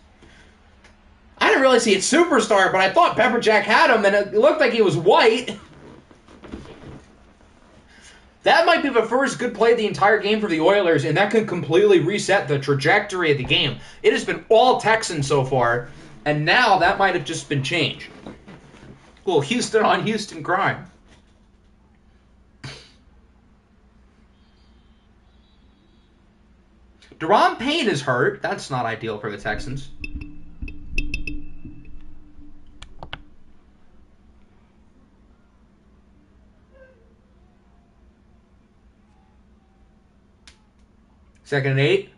I didn't really see it superstar, but I thought Pepperjack had him, and it looked like he was white. That might be the first good play of the entire game for the Oilers, and that could completely reset the trajectory of the game. It has been all Texans so far, and now that might have just been changed. A little Houston on Houston crime. Deron Payne is hurt. That's not ideal for the Texans. Second and 8.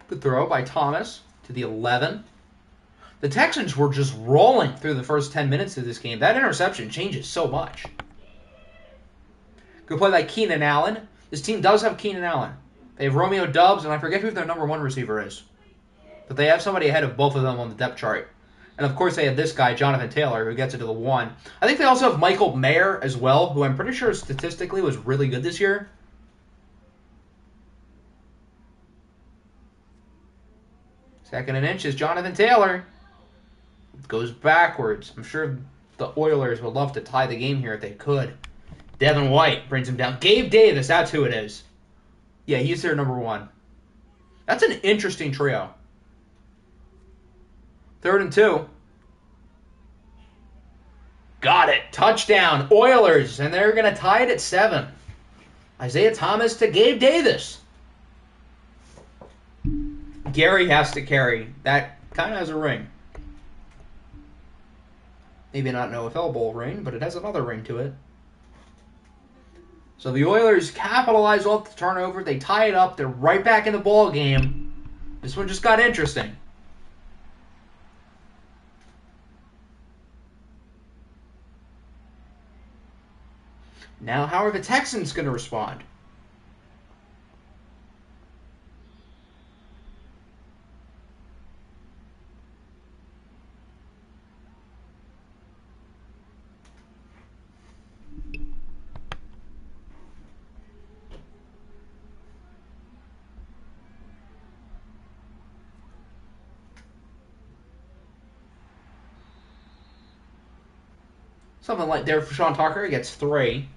Good throw by Thomas to the 11. The Texans were just rolling through the first 10 minutes of this game. That interception changes so much. Good play by Keenan Allen. This team does have Keenan Allen. They have Romeo Doubs, and I forget who their number 1 receiver is. But they have somebody ahead of both of them on the depth chart. And, of course, they have this guy, Jonathan Taylor, who gets it to the 1. I think they also have Michael Mayer as well, who I'm pretty sure statistically was really good this year. Second and inches, Jonathan Taylor. Goes backwards. I'm sure the Oilers would love to tie the game here if they could. Devin White brings him down. Gabe Davis, that's who it is. Yeah, he's their number 1. That's an interesting trio. Third and 2. Got it. Touchdown. Oilers. And they're going to tie it at 7. Isaiah Thomas to Gabe Davis. Gary has to carry. That kind of has a ring. Maybe not an OFL Bowl ring, but it has another ring to it. So the Oilers capitalize off the turnover. They tie it up. They're right back in the ball game. This one just got interesting. Now, how are the Texans going to respond? Something like there for Sean Tucker. He gets 3.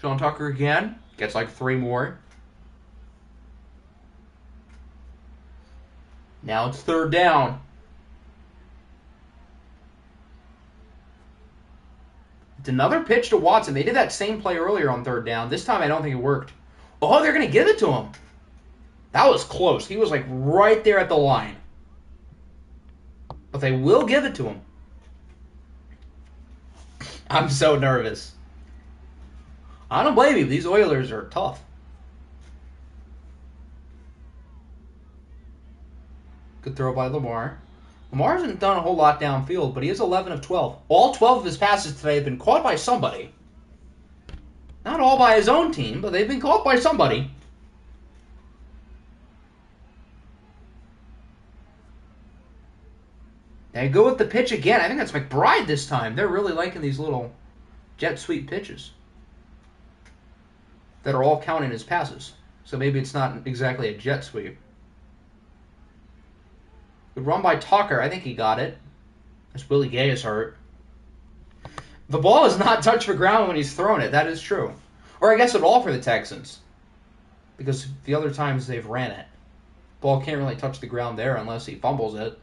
Sean Tucker again. Gets like 3 more. Now it's third down. It's another pitch to Watson. They did that same play earlier on third down. This time I don't think it worked. Oh, they're going to give it to him. That was close. He was like right there at the line. But they will give it to him. I'm so nervous. I don't blame you. These Oilers are tough. Good throw by Lamar. Lamar hasn't done a whole lot downfield, but he is 11 of 12. All 12 of his passes today have been caught by somebody. Not all by his own team, but they've been caught by somebody. They go with the pitch again. I think that's McBride this time. They're really liking these little jet sweep pitches that are all counting as passes. So maybe it's not exactly a jet sweep. Good run by Tucker. I think he got it. As Willie Gay is hurt. The ball is not touched the ground when he's thrown it. That is true. Or I guess at all for the Texans. Because the other times they've ran it. Ball can't really touch the ground there unless he fumbles it.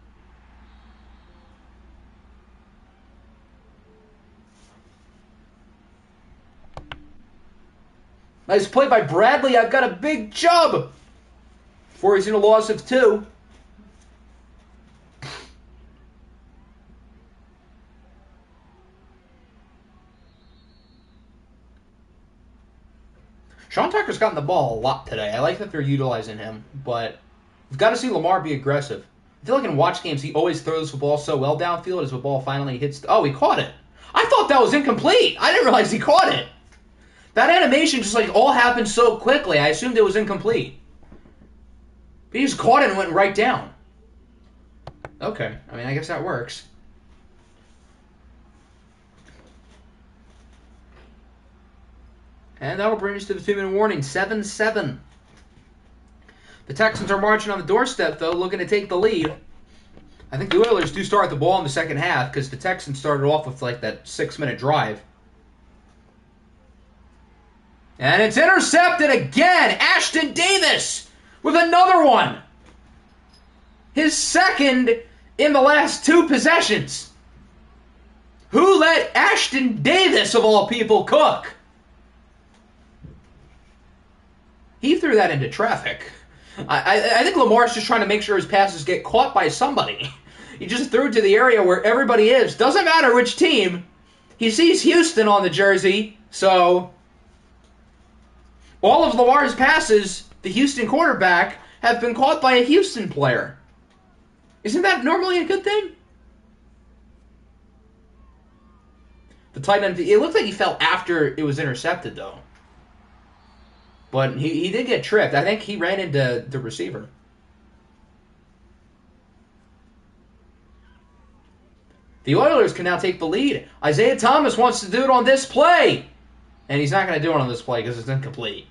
Nice play by Bradley. I've got a big chub. Before he's in a loss of 2. Sean Tucker's gotten the ball a lot today. I like that they're utilizing him, but we've got to see Lamar be aggressive. I feel like in watch games, he always throws the ball so well downfield as the ball finally hits. Oh, he caught it. I thought that was incomplete. I didn't realize he caught it. That animation just like all happened so quickly. I assumed it was incomplete. But he just caught it and went right down. Okay. I mean, I guess that works. And that'll bring us to the 2-minute warning. 7-7. The Texans are marching on the doorstep, though, looking to take the lead. I think the Oilers do start the ball in the second half because the Texans started off with like that 6-minute drive. And it's intercepted again. Ashton Davis with another one. His second in the last 2 possessions. Who let Ashton Davis, of all people, cook? He threw that into traffic. I think Lamar's just trying to make sure his passes get caught by somebody. He just threw it to the area where everybody is. Doesn't matter which team. He sees Houston on the jersey, so all of Lamar's passes, the Houston quarterback, have been caught by a Houston player. Isn't that normally a good thing? The tight end, it looked like he fell after it was intercepted, though. But he did get tripped. I think he ran into the receiver. The Oilers can now take the lead. Isaiah Thomas wants to do it on this play. And he's not going to do it on this play because it's incomplete.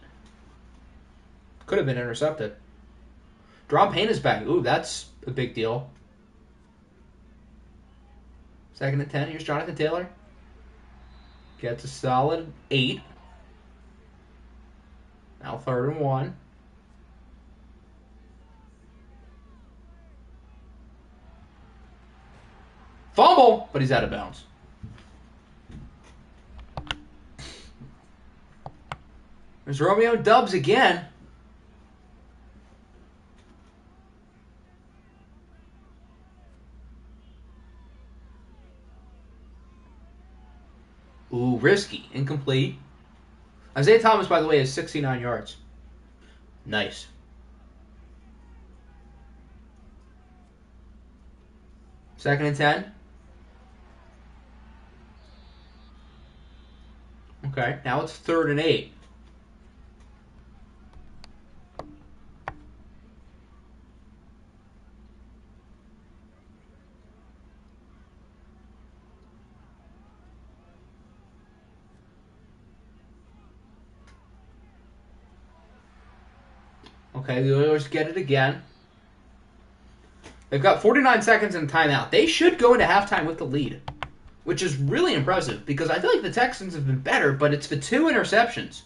Could have been intercepted. Drum Payne is back. Ooh, that's a big deal. 2nd and 10. Here's Jonathan Taylor. Gets a solid 8. Now 3rd and 1. Fumble, but he's out of bounds. There's Romeo Dubs again. Ooh, risky. Incomplete. Isaiah Thomas, by the way, is 69 yards. Nice. Second and 10. Okay, now it's 3rd and 8. Okay, the Oilers get it again. They've got 49 seconds and timeout. They should go into halftime with the lead, which is really impressive because I feel like the Texans have been better, but it's the 2 interceptions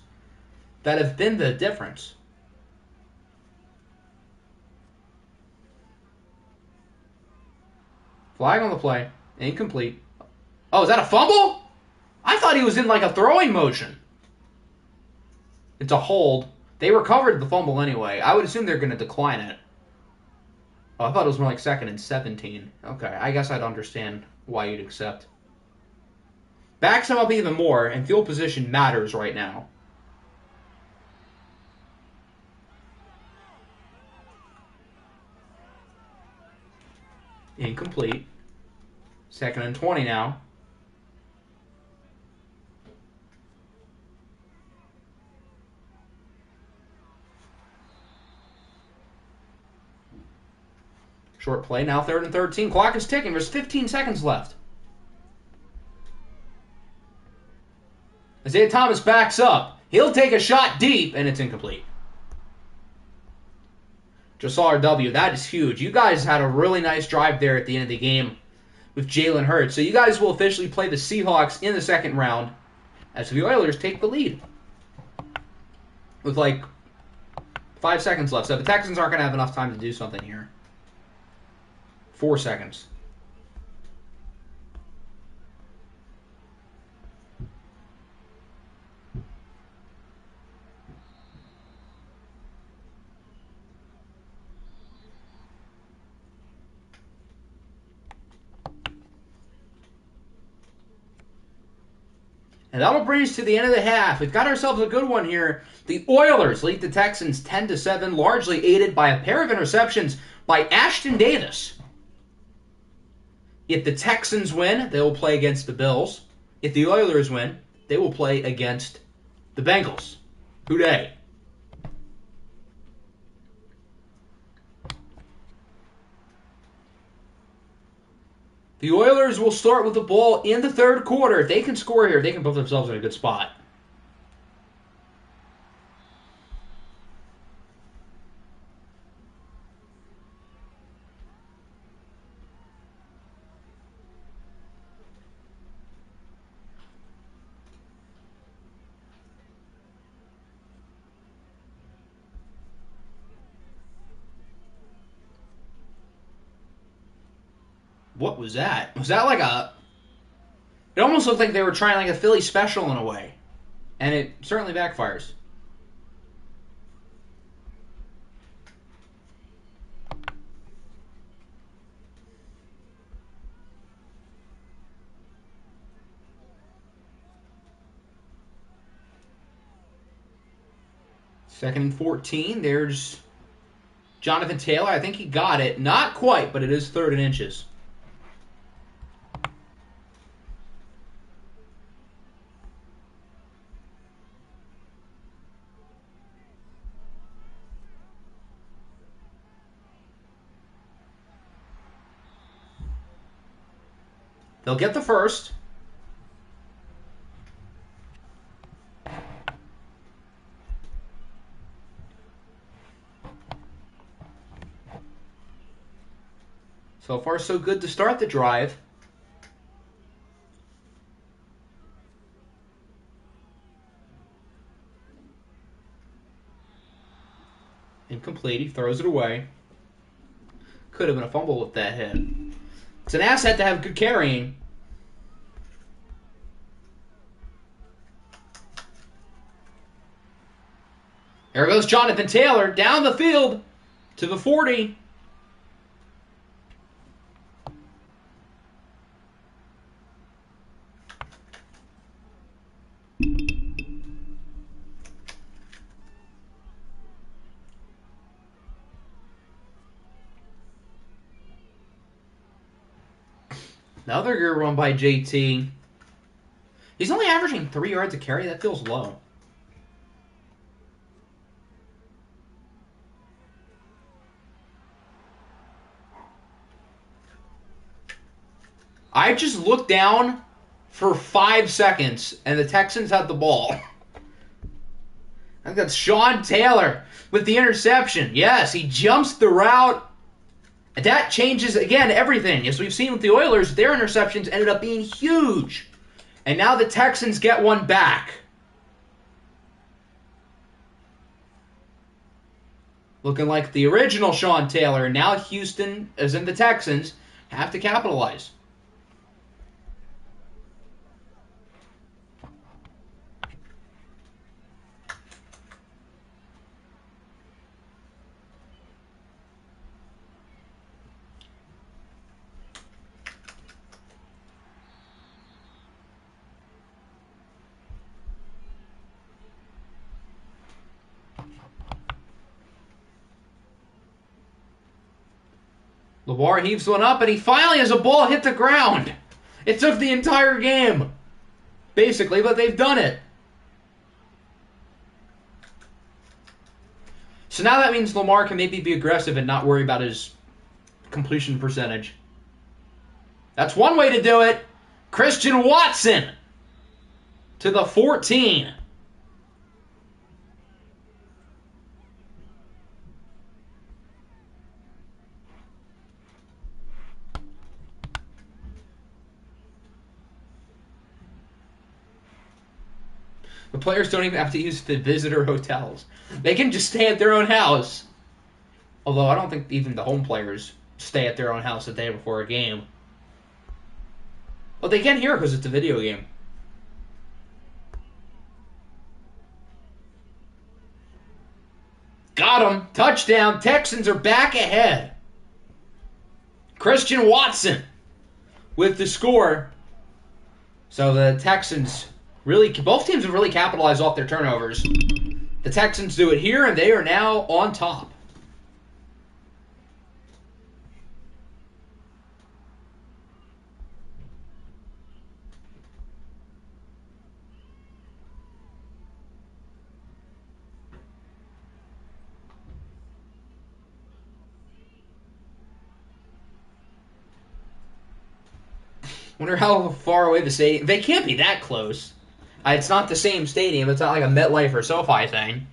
that have been the difference. Flag on the play. Incomplete. Oh, is that a fumble? I thought he was in like a throwing motion. It's a hold. They recovered the fumble anyway. I would assume they're going to decline it. Oh, I thought it was more like 2nd and 17. Okay, I guess I'd understand why you'd accept. Backs him up even more, and field position matters right now. Incomplete. 2nd and 20 now. Short play, now 3rd and 13. Clock is ticking. There's 15 seconds left. Isaiah Thomas backs up. He'll take a shot deep, and it's incomplete. Just saw our W. That is huge. You guys had a really nice drive there at the end of the game with Jalen Hurts. So you guys will officially play the Seahawks in the 2nd round as the Oilers take the lead. With like 5 seconds left. So the Texans aren't going to have enough time to do something here. 4 seconds. And that'll bring us to the end of the half. We've got ourselves a good one here. The Oilers lead the Texans 10-7, largely aided by a pair of interceptions by Ashton Davis. If the Texans win, they will play against the Bills. If the Oilers win, they will play against the Bengals. Hooday. The Oilers will start with the ball in the 3rd quarter. If they can score here, they can put themselves in a good spot. What was that? Was that like a... It almost looked like they were trying like a Philly special in a way. And it certainly backfires. Second and 14. There's Jonathan Taylor. I think he got it. Not quite, but it is 3rd and inches. They'll get the first. So far, so good to start the drive. Incomplete. He throws it away. Could have been a fumble with that hit. It's an asset to have good carrying. There goes Jonathan Taylor down the field to the 40. Another good run by JT. He's only averaging 3 yards a carry. That feels low. I just looked down for 5 seconds, and the Texans had the ball. I think that's Sean Taylor with the interception. Yes, he jumps the route. And that changes, again, everything. As we've seen with the Oilers, their interceptions ended up being huge. And now the Texans get one back. Looking like the original Sean Taylor. Now Houston, as in the Texans, have to capitalize. Lamar heaves one up, and he finally has a ball hit the ground. It took the entire game, basically, but they've done it. So now that means Lamar can maybe be aggressive and not worry about his completion percentage. That's one way to do it. Christian Watson to the 14. The players don't even have to use the visitor hotels. They can just stay at their own house. Although I don't think even the home players stay at their own house the day before a game. Well, they can here because it's a video game. Got him. Touchdown. Texans are back ahead. Christian Watson with the score. So the Texans really, both teams have really capitalized off their turnovers. The Texans do it here, and they are now on top. Wonder how far away the stadium. They can't be that close. It's not the same stadium. It's not like a MetLife or SoFi thing.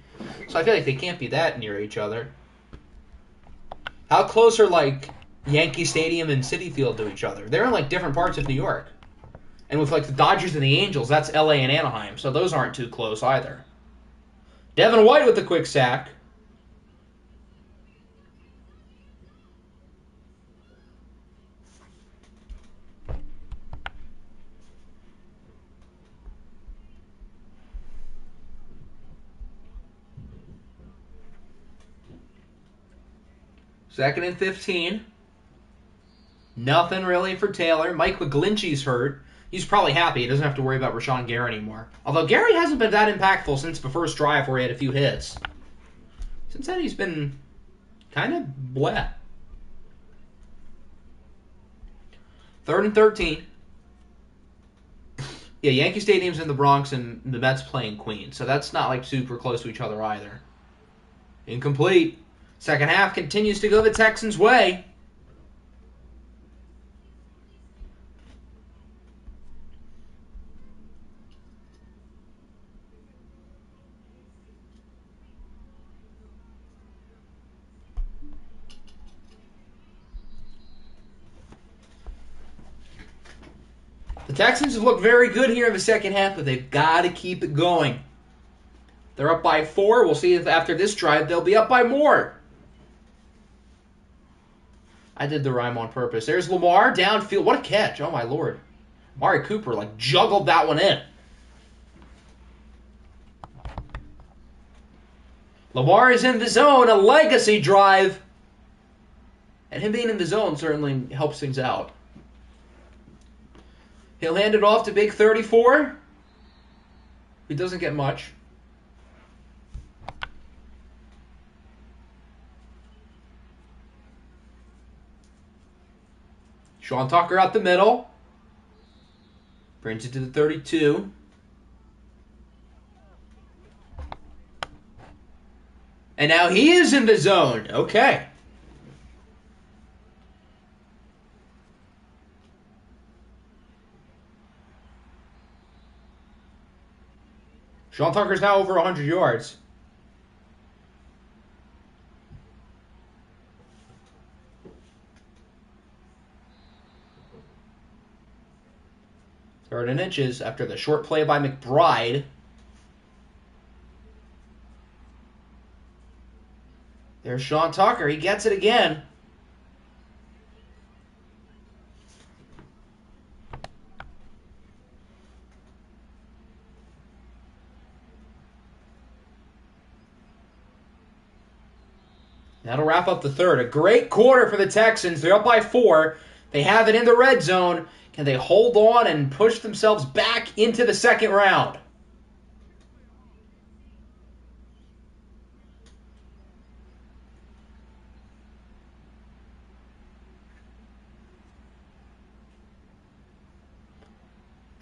So I feel like they can't be that near each other. How close are like Yankee Stadium and Citi Field to each other? They're in like different parts of New York. And with like the Dodgers and the Angels, that's LA and Anaheim. So those aren't too close either. Devin White with the quick sack. Second and 15. Nothing really for Taylor. Mike McGlinchey's hurt. He's probably happy. He doesn't have to worry about Rashawn Gary anymore. Although Gary hasn't been that impactful since the first drive where he had a few hits. Since then, he's been kind of bleh. Third and 13. Yeah, Yankee Stadium's in the Bronx and the Mets play in Queens. So that's not like super close to each other either. Incomplete. Second half continues to go the Texans' way. The Texans have looked very good here in the second half, but they've got to keep it going. They're up by 4. We'll see if after this drive they'll be up by more. I did the rhyme on purpose. There's Lamar downfield. What a catch. Oh, my Lord. Amari Cooper, like, juggled that one in. Lamar is in the zone. A legacy drive. And him being in the zone certainly helps things out. He'll hand it off to Big 34. He doesn't get much. Sean Tucker out the middle. Brings it to the 32. And now he is in the zone. Okay. Sean Tucker's now over 100 yards. Third and inches after the short play by McBride. There's Sean Tucker. He gets it again. That'll wrap up the third. A great quarter for the Texans. They're up by 4. They have it in the red zone. Can they hold on and push themselves back into the second round?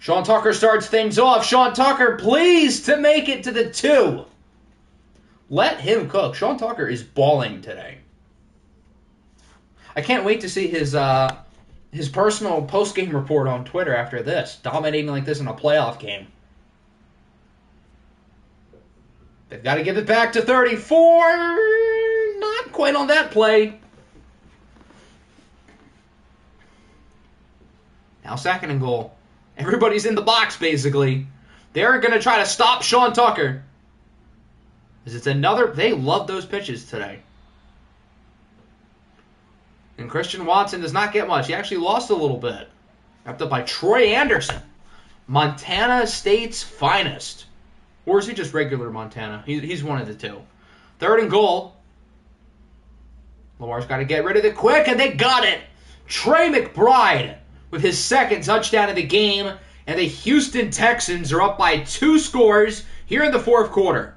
Sean Tucker starts things off. Sean Tucker pleased to make it to the 2. Let him cook. Sean Tucker is balling today. I can't wait to see his personal post-game report on Twitter after this, dominating like this in a playoff game. They've got to give it back to 34. Not quite on that play. Now 2nd and goal. Everybody's in the box, basically. They're going to try to stop Sean Tucker. It's another... They love those pitches today. And Christian Watson does not get much. He actually lost a little bit. Wrapped up by Troy Anderson. Montana State's finest. Or is he just regular Montana? He's one of the two. 3rd and goal. Lamar's got to get rid of it quick, and they got it. Trey McBride with his 2nd touchdown of the game, and the Houston Texans are up by 2 scores here in the 4th quarter.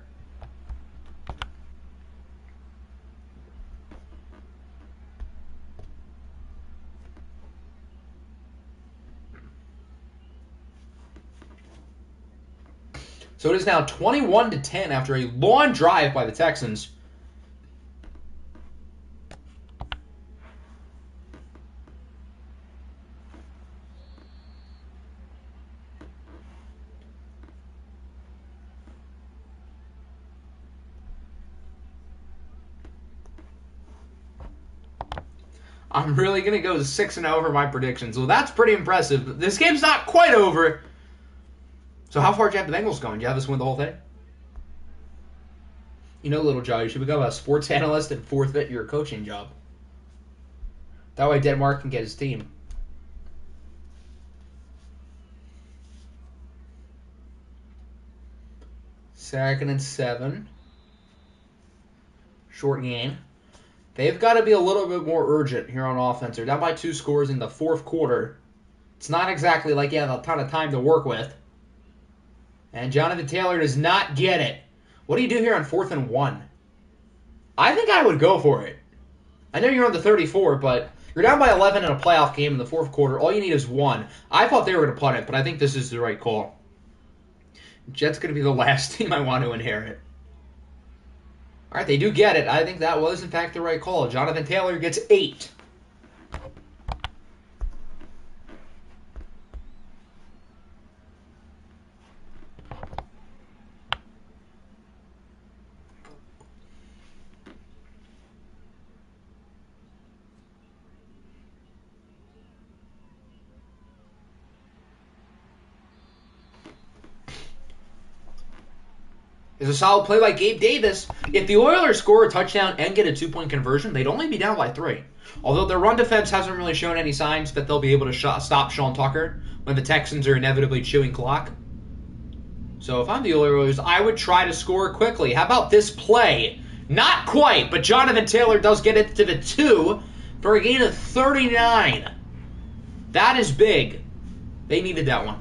So it is now 21-10 after a long drive by the Texans. I'm really going to go 6-0 for my predictions. Well, that's pretty impressive. This game's not quite over. So how far do you have the Bengals going? Do you have us win the whole thing? You know, little Joe, you should become a sports analyst and forfeit your coaching job. That way Denmark can get his team. Second and 7. Short gain. They've got to be a little bit more urgent here on offense. They're down by 2 scores in the 4th quarter. It's not exactly like you have a ton of time to work with. And Jonathan Taylor does not get it. What do you do here on 4th and 1? I think I would go for it. I know you're on the 34, but you're down by 11 in a playoff game in the 4th quarter. All you need is 1. I thought they were going to punt it, but I think this is the right call. Jets going to be the last team I want to inherit. All right, they do get it. I think that was, in fact, the right call. Jonathan Taylor gets 8. It's a solid play by Gabe Davis. If the Oilers score a touchdown and get a 2-point conversion, they'd only be down by 3. Although their run defense hasn't really shown any signs that they'll be able to stop Sean Tucker when the Texans are inevitably chewing clock. So if I'm the Oilers, I would try to score quickly. How about this play? Not quite, but Jonathan Taylor does get it to the 2 for a gain of 39. That is big. They needed that one.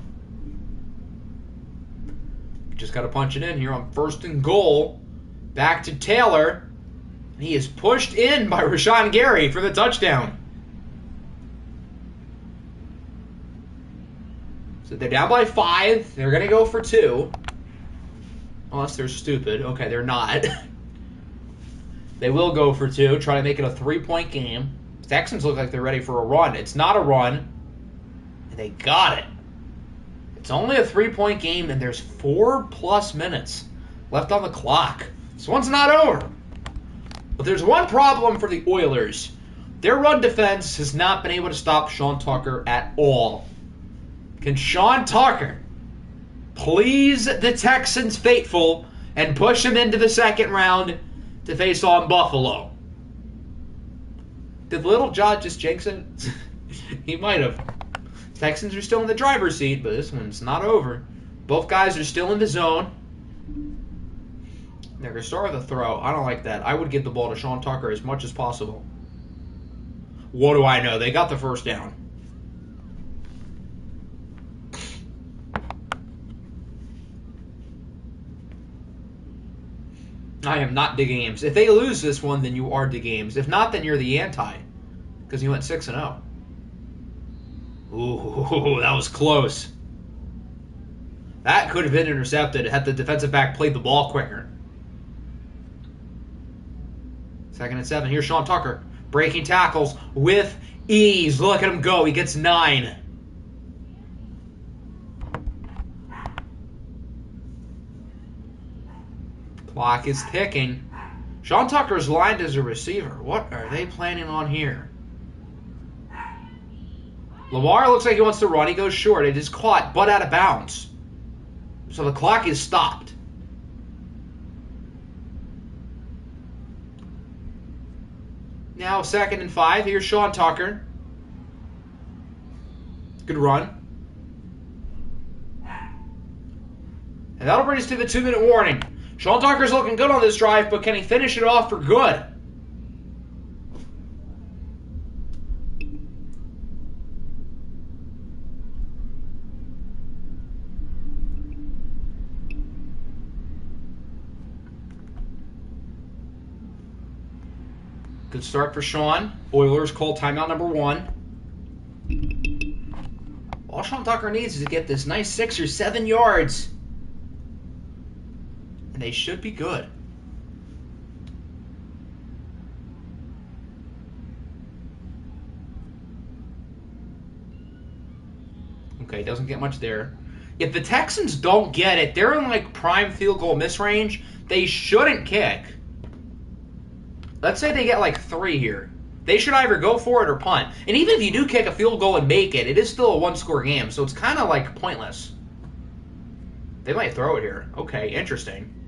Just got to punch it in here on 1st and goal. Back to Taylor. He is pushed in by Rashawn Gary for the touchdown. So they're down by 5. They're going to go for 2. Unless they're stupid. Okay, they're not. They will go for 2. Try to make it a 3-point game. The Texans look like they're ready for a run. It's not a run. And they got it. It's only a 3-point game, and there's 4+ minutes left on the clock. This one's not over. But there's one problem for the Oilers. Their run defense has not been able to stop Sean Tucker at all. Can Sean Tucker please the Texans faithful and push him into the 2nd round to face on Buffalo? Did Little John just jinx it? He might have. Texans are still in the driver's seat, but this one's not over. Both guys are still in the zone. They're going to start with a throw. I don't like that. I would give the ball to Sean Tucker as much as possible. What do I know? They got the 1st down. I am not digging games. If they lose this one, then you are digging games. If not, then you're the anti. Because you went 6-0. Ooh, that was close. That could have been intercepted had the defensive back played the ball quicker. 2nd and 7. Here's Sean Tucker. Breaking tackles with ease. Look at him go. He gets 9. Clock is ticking. Sean Tucker's lined as a receiver. What are they planning on here? Lamar looks like he wants to run. He goes short. It is caught, but out of bounds. So the clock is stopped. Now 2nd and 5. Here's Sean Tucker. Good run. And that'll bring us to the 2-minute warning. Sean Tucker's looking good on this drive, but can he finish it off for good? Good start for Sean. Oilers call timeout number 1. All Sean Tucker needs is to get this nice 6 or 7 yards. And they should be good. Okay, doesn't get much there. If the Texans don't get it, they're in like prime field goal miss range. They shouldn't kick. Let's say they get like 3 here. They should either go for it or punt. And even if you do kick a field goal and make it, it is still a 1-score game, so it's kind of like pointless. They might throw it here. Okay, interesting.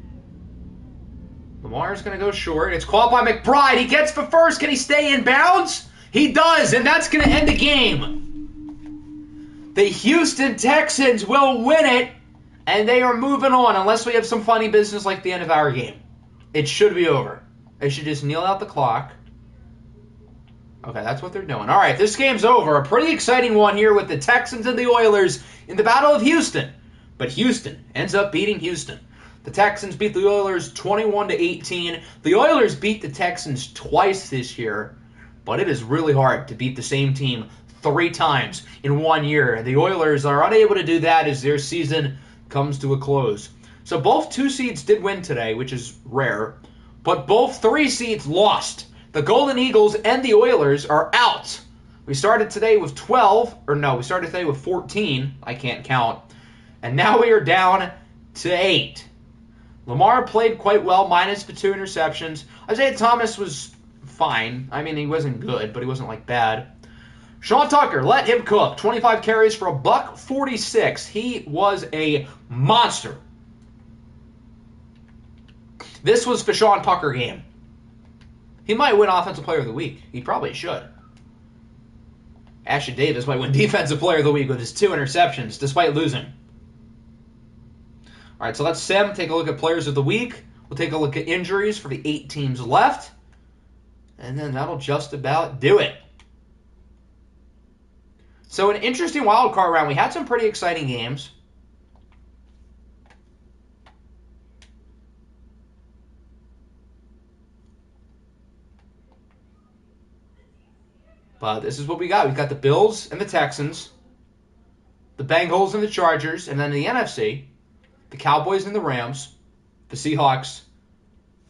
Lamar's going to go short. It's caught by McBride. He gets the first. Can he stay in bounds? He does, and that's going to end the game. The Houston Texans will win it, and they are moving on unless we have some funny business like the end of our game. It should be over. They should just kneel out the clock. Okay, that's what they're doing. All right, this game's over. A pretty exciting one here with the Texans and the Oilers in the Battle of Houston. But Houston ends up beating Houston. The Texans beat the Oilers 21-18. The Oilers beat the Texans twice this year, but it is really hard to beat the same team 3 times in 1 year. The Oilers are unable to do that as their season comes to a close. So both 2 seeds did win today, which is rare. But both 3 seeds lost. The Golden Eagles and the Oilers are out. We started today with 12. Or no, we started today with 14. I can't count. And now we are down to 8. Lamar played quite well, minus the 2 interceptions. Isaiah Thomas was fine. I mean, he wasn't good, but he wasn't, like, bad. Sean Tucker, let him cook. 25 carries for $146. He was a monster. This was the Sean Tucker game. He might win Offensive Player of the Week. He probably should. Ashton Davis might win Defensive Player of the Week with his 2 interceptions, despite losing. All right, so let's take a look at Players of the Week. We'll take a look at injuries for the 8 teams left. And then that'll just about do it. So an interesting wild card round. We had some pretty exciting games. But this is what we got. We've got the Bills and the Texans, the Bengals and the Chargers, and then the NFC, the Cowboys and the Rams, the Seahawks,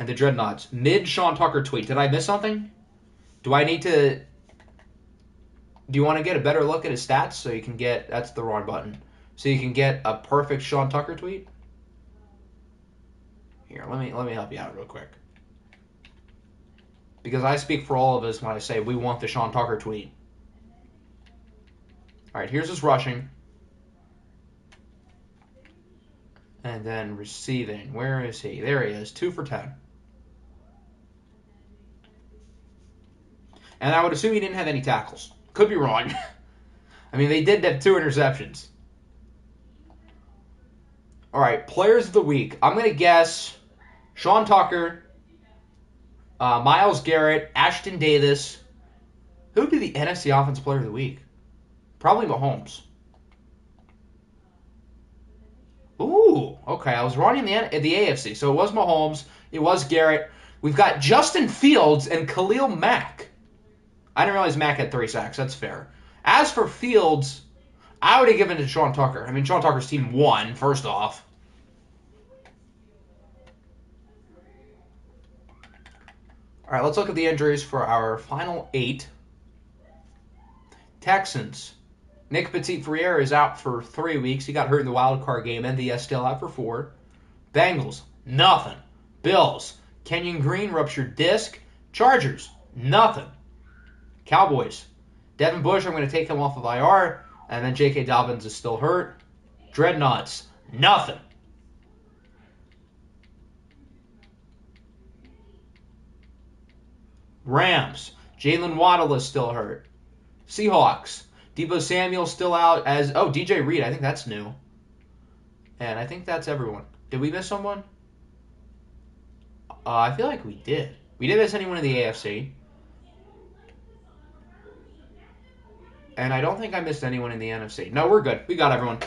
and the Dreadnoughts. Mid-Sean Tucker tweet. Did I miss something? Do you want to get a better look at his stats so you can get, that's the wrong button, so you can get a perfect Sean Tucker tweet? Here, let me help you out real quick. Because I speak for all of us when I say we want the Sean Tucker tweet. All right, here's his rushing. And then receiving. Where is he? There he is, 2 for 10. And I would assume he didn't have any tackles. Could be wrong. I mean, they did have 2 interceptions. All right, Players of the Week. I'm going to guess Sean Tucker, Myles Garrett, Ashton Davis. Who would be the NFC Offensive Player of the Week? Probably Mahomes. Ooh, okay. I was wrong in the AFC. So it was Mahomes. It was Garrett. We've got Justin Fields and Khalil Mack. I didn't realize Mack had 3 sacks. That's fair. As for Fields, I would have given it to Sean Tucker. I mean, Sean Tucker's team won, first off. All right, let's look at the injuries for our final 8. Texans. Nick Petit-Frere is out for 3 weeks. He got hurt in the wildcard game. MVS still out for 4. Bengals, nothing. Bills, Kenyon Green ruptured disc. Chargers, nothing. Cowboys, Devin Bush, I'm going to take him off of IR. And then J.K. Dobbins is still hurt. Dreadnoughts, nothing. Rams, Jalen Waddle is still hurt. Seahawks, Deebo Samuel still out as... Oh, DJ Reed, I think that's new. And I think that's everyone. Did we miss someone? I feel like we did. We didn't miss anyone in the AFC. And I don't think I missed anyone in the NFC. No, we're good. We got everyone.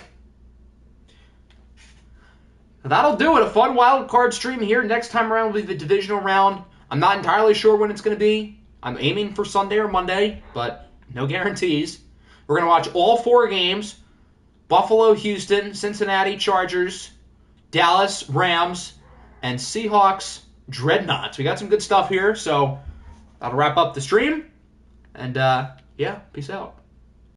That'll do it. A fun wild card stream here. Next time around will be the divisional round. I'm not entirely sure when it's going to be. I'm aiming for Sunday or Monday, but no guarantees. We're going to watch all 4 games. Buffalo, Houston, Cincinnati, Chargers, Dallas, Rams, and Seahawks, Dreadnoughts. We got some good stuff here, so that'll wrap up the stream. And, yeah, peace out.